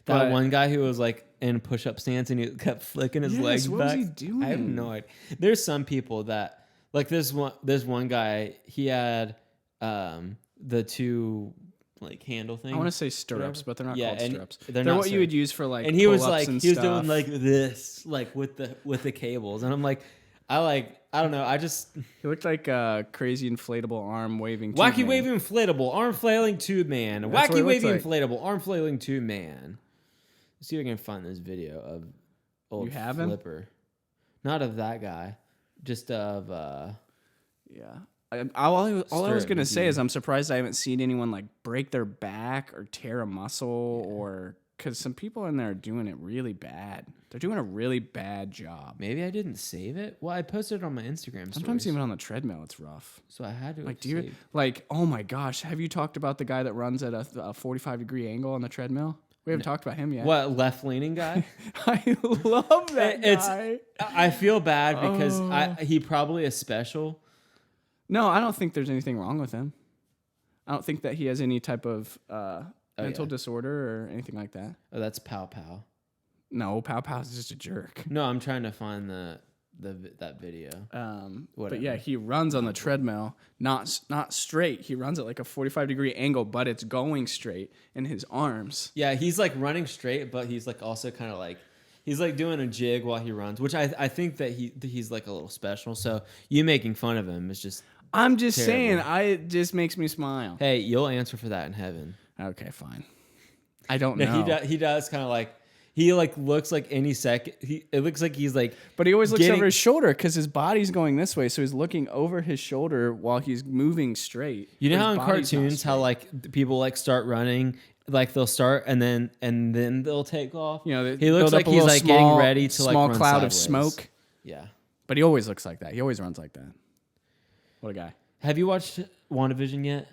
That But- one guy who was like in push-up stance and he kept flicking his Yes, legs what was back. he doing? I have no idea. There's some people that like this one guy. He had the 2 like handle things. I want to say stirrups, Whatever. but they're not Yeah, called and stirrups. they're They're not what you would stirrups. use for like and he was pull-ups like and he was stuff. doing like this like with the cables, and I'm like I don't know. I just He looked like a crazy inflatable arm waving. wacky tube man. waving inflatable arm flailing tube man. That's what Wacky it looks waving like. inflatable arm flailing tube man. Let's see if I can find this video of old You have him? Flipper. Not of that guy, just of Yeah. All I was Stirrup gonna say McGee. is I'm surprised I haven't seen anyone like break their back or tear a muscle or because some people in there are doing it really bad. They're doing a really bad job. maybe I didn't save it. Well, I posted it on my Instagram Sometimes stories, even on the treadmill, it's rough. so I had to Like, have do you saved. like? Oh my gosh, have you talked about the guy that runs at a 45-degree angle on the treadmill? We haven't talked about him yet. What left leaning guy? I love that It's- guy. I feel bad because Oh. he probably is special. No, I don't think there's anything wrong with him. I don't think that he has any type of mental yeah. disorder or anything like that. Oh, that's Pow Pow. No, Pow Pow's just a jerk. No, I'm trying to find that video. But Whatever. yeah, he runs on the treadmill, not straight. He runs at like a 45-degree angle, but it's going straight in his arms. Yeah, he's like running straight, but he's like also kind of like he's like doing a jig while he runs, which I think that he's like a little special. So you making fun of him is just I'm just Terrible. saying, it just makes me smile. hey, you'll answer for that in heaven. Okay, fine. I don't No, know. he does kind of like He like looks like any second. It looks like he's like. But he always looks getting- over his shoulder because his body's going this way, so he's looking over his shoulder while he's moving straight. You know But how his in body's not cartoons, how straight. like people like start running, like they'll start and then they'll take off. You know, they he looks build up like a he's little like small, getting ready to like small run cloud of sideways. smoke. Yeah. But he always looks like that. He always runs like that. What a guy. Have you watched WandaVision yet?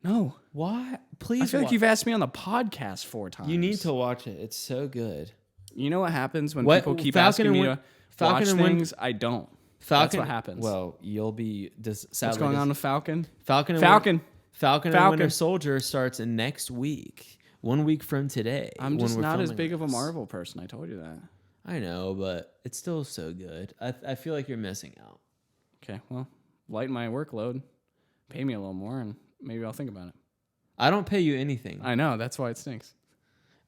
No. Why? I Please. feel like you've asked me on the podcast 4 times. You need to watch it. It's so good. You know what happens when What- people keep Falcon asking and me Win- to Falcon watch and Win- things? I don't. Falcon. That's what happens. Well, you'll be sadly. What's going on with Falcon? Falcon. And Falcon. Falcon and Falcon. Winter Soldier starts next week. 1 week from today. I'm when just we're not as filming big of a this. Marvel person. I told you that. I know, but it's still so good. I feel like you're missing out. Okay, well, lighten my workload. Pay me a little more, and maybe I'll think about it. I don't pay you anything. I know. That's why it stinks.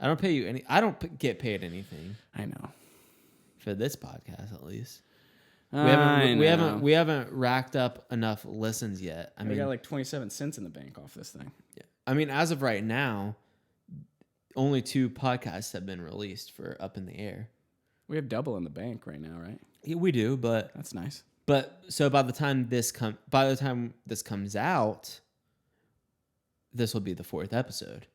I don't pay you any. I don't get paid anything I know. for this podcast, at least. I We haven't racked up enough listens yet. I I mean, got like 27 cents in the bank off this thing. I mean, as of right now, only 2 podcasts have been released for Up in the Air. We have double in the bank right now, right? Yeah, we do, but That's nice. so by the time this comes out, this will be the 4th episode.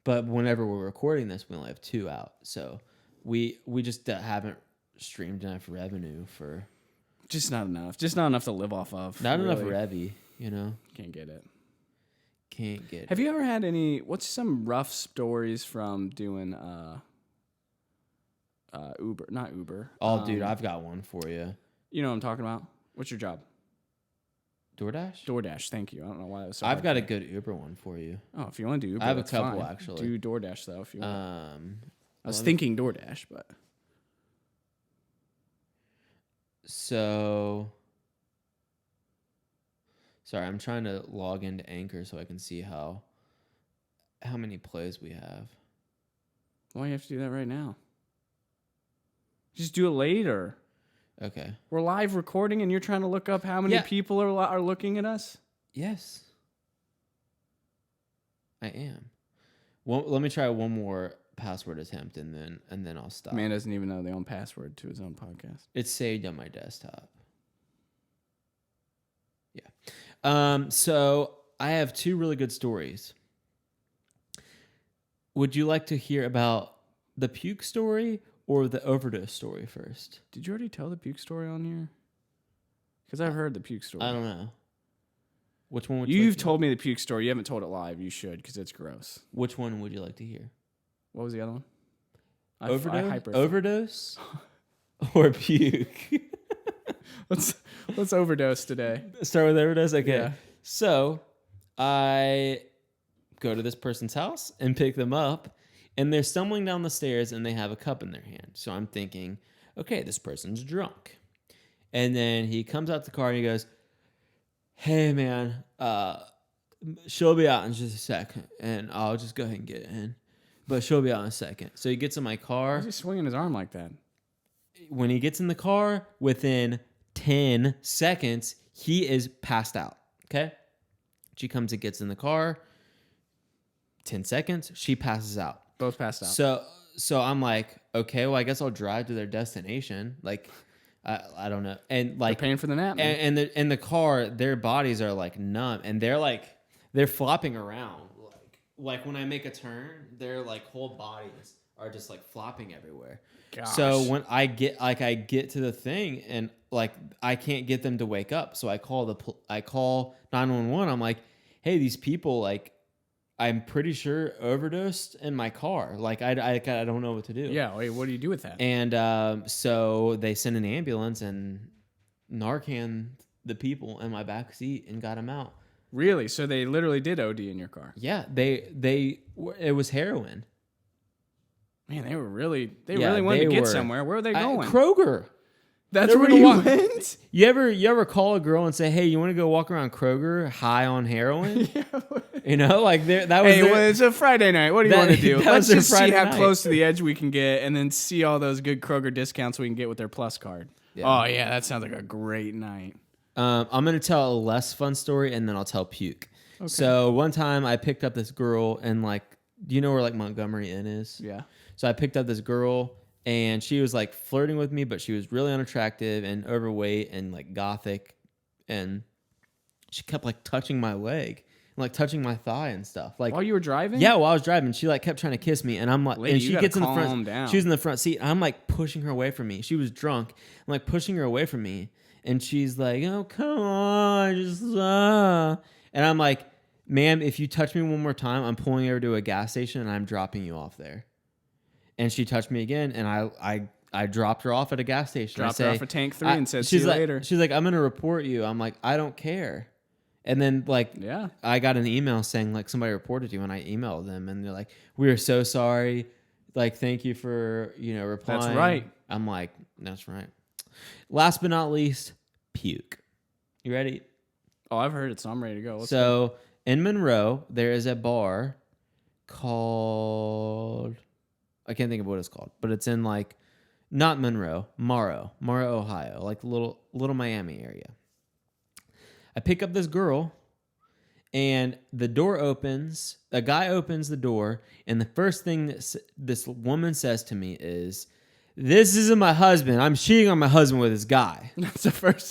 But whenever we're recording this, we only have 2 out. So we just haven't streamed enough revenue for Just not enough. Just not enough to live off of. not enough really. revy, you know. Can't get it. Can't get. Have you ever had any? What's some rough stories from doing Uber? Not Uber. Oh, dude, I've got one for you. You know what I'm talking about. What's your job? DoorDash? DoorDash. Thank you. I don't know why that was so. I've hard got for a me. good Uber one for you. Oh, if you want to do Uber, I have a that's couple, fine. actually. Do DoorDash though if you want. I was let me- thinking DoorDash, but So, sorry, I'm trying to log into Anchor so I can see how many plays we have. why do you have to do that right now? Just do it later. Okay. We're live recording, and you're trying to look up how many Yeah. people are looking at us. Yes, I am. Well, let me try one more password attempt, and then I'll stop. Man doesn't even know their own password to his own podcast. It's saved on my desktop. Yeah. So I have 2 really good stories. Would you like to hear about the puke story or the overdose story first? Did you already tell the puke story on here? Because I've heard the puke story. I don't know. Which one would you You've like to- told me the puke story. You haven't told it live. You should, because it's gross. Which one would you like to hear? What was the other one? Overdose or puke? Let's overdose today. Start with overdose? Okay. Yeah. So I go to this person's house and pick them up, and they're stumbling down the stairs and they have a cup in their hand. So I'm thinking, okay, this person's drunk. And then he comes out the car and he goes, hey, man, she'll be out in just a second, and I'll just go ahead and get in. But she'll be out in a second. So he gets in my Why car. is he swinging his arm like that? When he gets in the car, within 10 seconds, he is passed out. Okay? She comes and gets in the car. 10 seconds, she passes out. Both passed out. So I'm like, okay, well, I guess I'll drive to their destination. Like, I don't know. And like, They're paying for the nap. Man. and in the car, their bodies are like numb, and they're flopping around. Like when I make a turn, their like whole bodies are just like flopping everywhere. Gosh. So when I get to the thing, and like I can't get them to wake up, so I call 911. I'm like, hey, these people, like, I'm pretty sure overdosed in my car. Like I don't know what to do. Yeah. Wait. What do you do with that? And so they sent an ambulance and Narcan the people in my back seat and got them out. Really? So they literally did OD in your car? Yeah, it was heroin. Man, they really Yeah, wanted they to get were. somewhere. Where were they going? Kroger. That's They're where gonna you walk- went? You ever call a girl and say, "Hey, you want to go walk around Kroger high on heroin?" You know, like that was. Hey, well, it's a Friday night. What do you That- want to do? that Let's was their just see Friday how night. close to the edge we can get, and then see all those good Kroger discounts we can get with their Plus card. Yeah. Oh yeah, that sounds like a great night. I'm gonna tell a less fun story and then I'll tell puke. So one time I picked up this girl and like, do you know where like Montgomery Inn is? Yeah. So I picked up this girl, and she was like flirting with me, but she was really unattractive and overweight and like gothic, and she kept like touching my leg and like touching my thigh and stuff. Like While you were driving? yeah, while I was driving, she like kept trying to kiss me, and I'm like, Lady, and you she gotta gets in the calm front. down. She was in the front seat. I'm like pushing her away from me. She was drunk. I'm like pushing her away from me, and she's like, "Oh, come on, just." And I'm like, "Ma'am, if you touch me one more time, I'm pulling over to a gas station and I'm dropping you off there." And she touched me again, and I dropped her off at a gas station. Dropped her off at Tank 3 and said, see she's you like, later. She's like, "I'm gonna report you." I'm like, "I don't care." And then like Yeah. I got an email saying like somebody reported you, and I emailed them, and they're like, "We are so sorry. Like, thank you for replying." That's right. I'm like, "That's right." Last but not least, puke. You ready? Oh, I've heard it, so I'm ready to go. Let's go. So in Monroe, there is a bar called, I can't think of what it's called, but it's in like not Monroe, Morrow, Ohio, like little Miami area. I pick up this girl, and the door opens. A guy opens the door, and the first thing that this woman says to me is, "This isn't my husband. I'm cheating on my husband with this guy." That's the first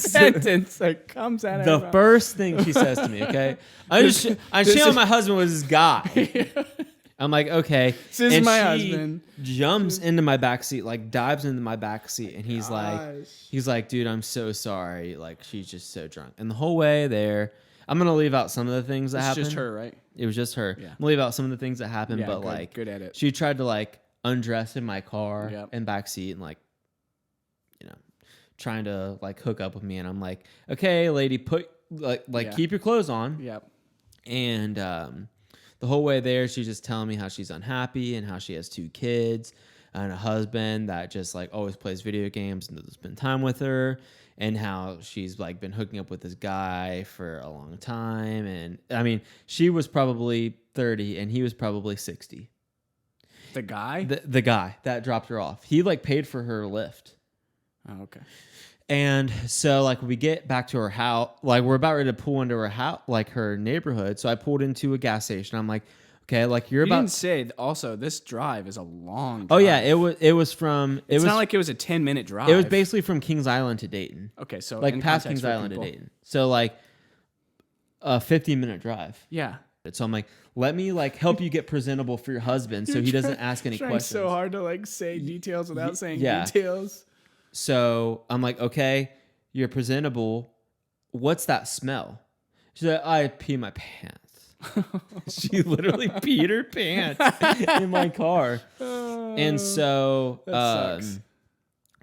sentence that comes out of The her mouth. first thing she says to me, okay? I'm cheating on my husband with this guy. I'm like, okay. This is And my she husband. jumps into my back seat, like dives into my back seat, and he's Gosh. like, "Dude, I'm so sorry. Like, she's just so drunk." And the whole way there, I'm gonna leave out some of the things that It's happened. just her, right? It was just her. Yeah. I'm gonna leave out some of the things that happened, Yeah, but good, like, good edit. she tried to like undress in my car Yep. and back seat, and like, trying to like hook up with me, and I'm like, "Okay, lady, put like Yeah. keep your clothes on." Yep. And the whole way there, she's just telling me how she's unhappy and how she has 2 kids and a husband that just like always plays video games and doesn't spend time with her, and how she's like been hooking up with this guy for a long time. And I mean, she was probably 30 and he was probably 60. The guy? The guy that dropped her off, he like paid for her lift. Oh, okay. And so like we get back to her house, like we're about ready to pull into her house, like her neighborhood. So I pulled into a gas station. I'm like, okay, like You didn't say also this drive is a long drive. Oh yeah, it was from It's not like it was a 10-minute drive. it was basically from Kings Island to Dayton. Okay, so Like in past context Kings for Island people. to Dayton. So like a 15-minute drive. Yeah. So I'm like, let me like help you get presentable for your husband so he doesn't ask any Trying questions. so hard to like say details without saying yeah. details. So I'm like, okay, you're presentable. What's that smell? She's like, I pee my pants. She literally peed her pants in my car. And so, That sucks.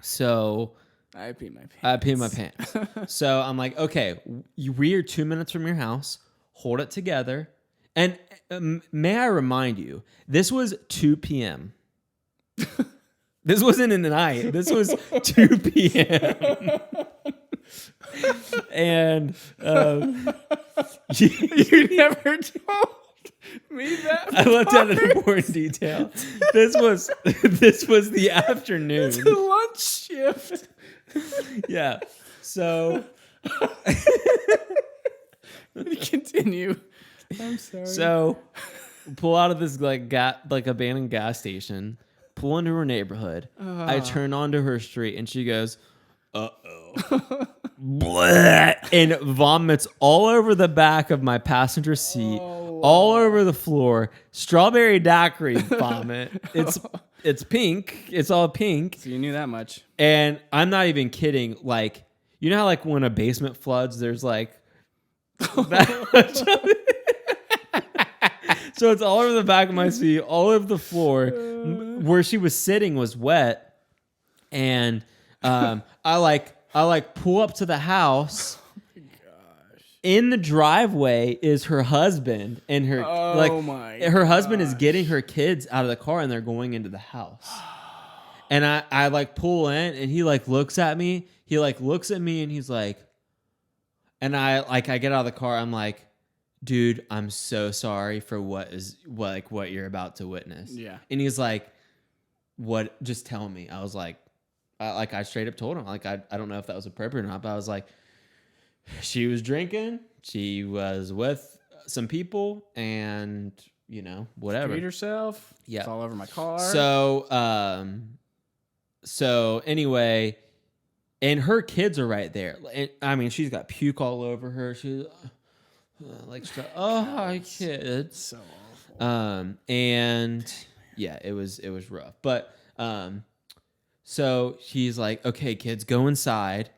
so I pee my pants. I peed my pants. So I'm like, okay, we are 2 minutes from your house. Hold it together. And may I remind you, this was 2 p.m. This wasn't in the night. This was 2 p.m. And You never told me that. I left out an important detail. This was the afternoon. It's a lunch shift. Yeah. So Continue. I'm sorry. So, pull out of this like abandoned gas station, pull into her neighborhood. I turn onto her street, and she goes, "Uh-oh," and vomits all over the back of my passenger seat, all over the floor. Strawberry daiquiri vomit. It's pink. It's all pink, So you knew that much. and I'm not even kidding. Like, you know how like when a basement floods, there's like that much of it. So it's all over the back of my seat, all over the floor. Where she was sitting was wet, and I pull up to the house. In the driveway is her husband, and her her husband is getting her kids out of the car, and they're going into the house. And I like pull in, and he like looks at me. He like looks at me, and he's like, and I get out of the car. I'm like, dude, I'm so sorry for what you're about to witness. Yeah. And he's like, what? Just tell me. I was like, I straight up told him, like, I don't know if that was appropriate or not, but I was like, she was drinking. She was with some people, and whatever. Treat herself. Yeah. It's all over my car. So anyway, and her kids are right there. And, I mean, she's got puke all over her. She's like, hi kids. so awful. And yeah, it was rough. But so he's like, okay, kids, go inside.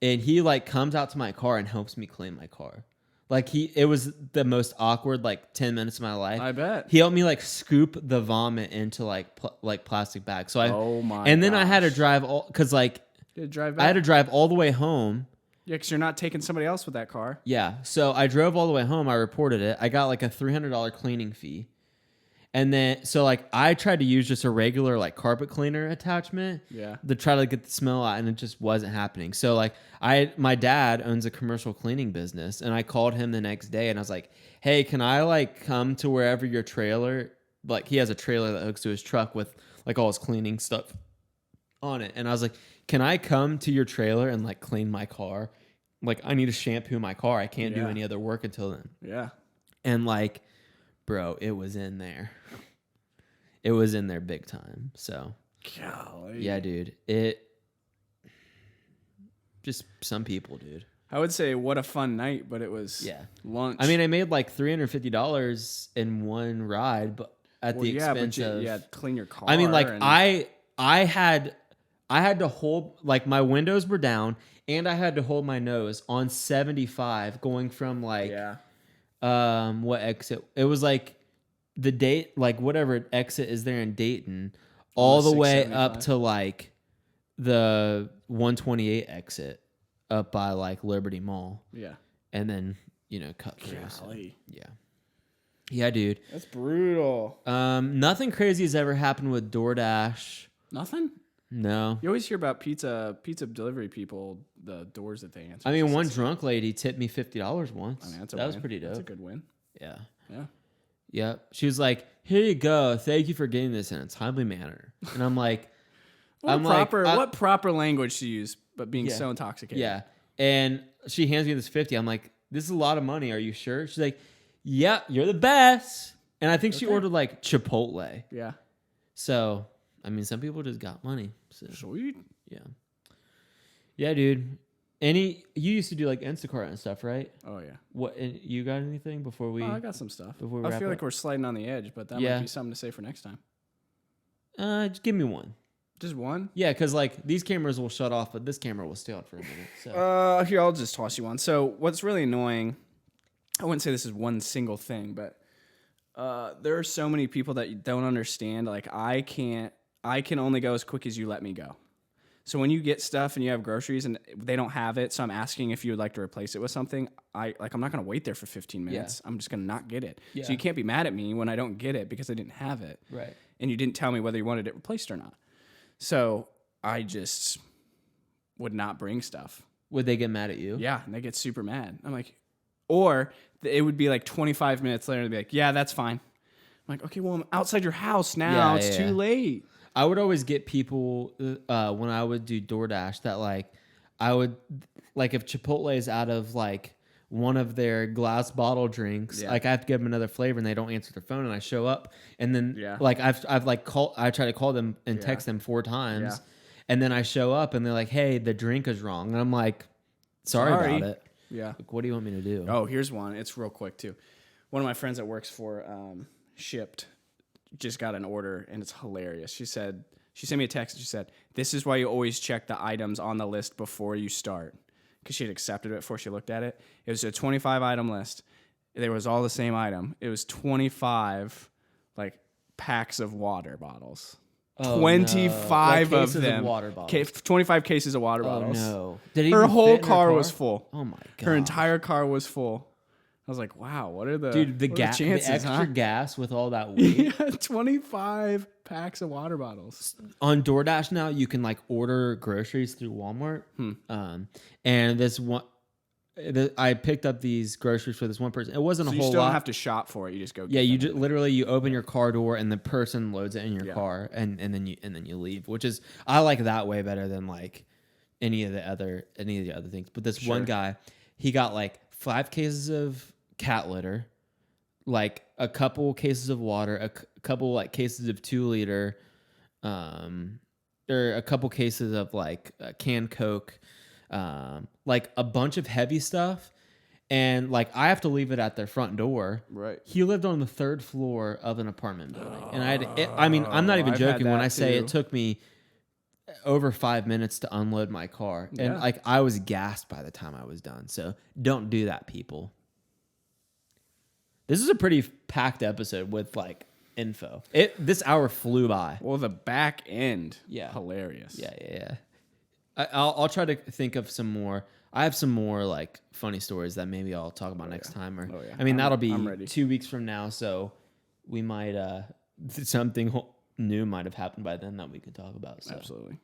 And he like comes out to my car and helps me clean my car. Like it was the most awkward like 10 minutes of my life. I bet. He helped me like scoop the vomit into like plastic bags. So and then I had to drive because like drive I had to drive all the way home. Yeah, because you're not taking somebody else with that car. Yeah, so I drove all the way home. I reported it. I got like a $300 cleaning fee. And then, so like I tried to use just a regular like carpet cleaner attachment to try to get the smell out, and it just wasn't happening. So like my dad owns a commercial cleaning business, and I called him the next day and I was like, hey, can I like come to wherever your trailer, like he has a trailer that hooks to his truck with like all his cleaning stuff on it. And I was like, can I come to your trailer and like clean my car? Like I need to shampoo my car. I can't do any other work until then. Yeah. And like, bro, it was in there. It was in there big time. So, golly. Yeah, dude. Just some people, dude. I would say what a fun night, but it was lunch. I mean, I made like $350 in one ride, but at the expense of clean your car. I mean, like I had to hold, like my windows were down, and I had to hold my nose on 75 going from like what exit? It was like the date, like whatever exit is there in Dayton, all the way up to like the 128 exit up by like Liberty Mall. Yeah. And then, cut through. Golly. So, yeah. Yeah, dude. That's brutal. Nothing crazy has ever happened with DoorDash. Nothing? No. You always hear about pizza delivery people, the doors that they answer. I mean, one drunk lady tipped me $50 once. I mean, that was pretty dope. That's a good win. Yeah. Yeah. Yeah. She was like, here you go. Thank you for getting this in a timely manner. And I'm like, what proper language to use, but being so intoxicated. Yeah. And she hands me this 50. I'm like, this is a lot of money. Are you sure? She's like, yeah, you're the best. And I think she ordered like Chipotle. Yeah. So, I mean, some people just got money. So. Sweet. Yeah. Yeah, dude. You used to do like Instacart and stuff, right? Oh yeah. What? And you got anything before we? I got some stuff. Before we I feel like we're sliding on the edge, but that might be something to say for next time. Just give me one. Just one? Yeah, because like these cameras will shut off, but this camera will stay on for a minute. So. Here, I'll just toss you one. So what's really annoying, I wouldn't say this is one single thing, but there are so many people that you don't understand. Like I can only go as quick as you let me go. So when you get stuff and you have groceries and they don't have it, so I'm asking if you would like to replace it with something, I'm not going to wait there for 15 minutes. Yeah. I'm just going to not get it. Yeah. So you can't be mad at me when I don't get it because I didn't have it. Right. And you didn't tell me whether you wanted it replaced or not. So I just would not bring stuff. Would they get mad at you? Yeah, and they get super mad. I'm like, or it would be like 25 minutes later, they'd be like, yeah, that's fine. I'm like, okay, well, I'm outside your house now. It's too late. I would always get people when I would do DoorDash that like I would like if Chipotle is out of like one of their glass bottle drinks, like I have to give them another flavor and they don't answer their phone and I show up and then like I've like I try to call them and text them 4 times and then I show up and they're like, hey, the drink is wrong, and I'm like, sorry. About it. Yeah. Like, what do you want me to do? Oh, here's one. It's real quick too. One of my friends that works for Shipped just got an order and it's hilarious. She sent me a text and she said, this is why you always check the items on the list before you start. Because she had accepted it before she looked at it. It was a 25 item list. There was all the same item. It was 25 like packs of water bottles. Oh, 25 no. of them. Of water bottles. 25 cases of water bottles. Oh no. Her whole car was full. Oh my god. Her entire car was full. I was like, wow, what are the chances, the extra gas with all that weight? Yeah, 25 packs of water bottles. On DoorDash now, you can like order groceries through Walmart. And this one, I picked up these groceries for this one person. It wasn't a whole lot. You still don't have to shop for it. You just go. Yeah, you literally you open your car door and the person loads it in your car and then you leave, which is I like that way better than like any of the other things. But this one guy, he got like 5 cases of cat litter, like a couple cases of water, couple like cases of 2 liter, or a couple cases of like canned Coke, like a bunch of heavy stuff. And like I have to leave it at their front door. Right. He lived on the 3rd floor of an apartment building, and I mean, I'm not even I've had joking when that I say too. it took me over 5 minutes to unload my car, and Yeah. like I was gassed by the time I was done. So don't do that, people. This is a pretty packed episode with like info. This hour flew by. Well, the back end, Yeah. hilarious. Yeah. I'll try to think of some more. I have some more like funny stories that maybe I'll talk about next time. Or Oh, yeah. I mean, that'll I'm be ready. 2 weeks from now, so we might something new might have happened by then that we could talk about. So. Absolutely.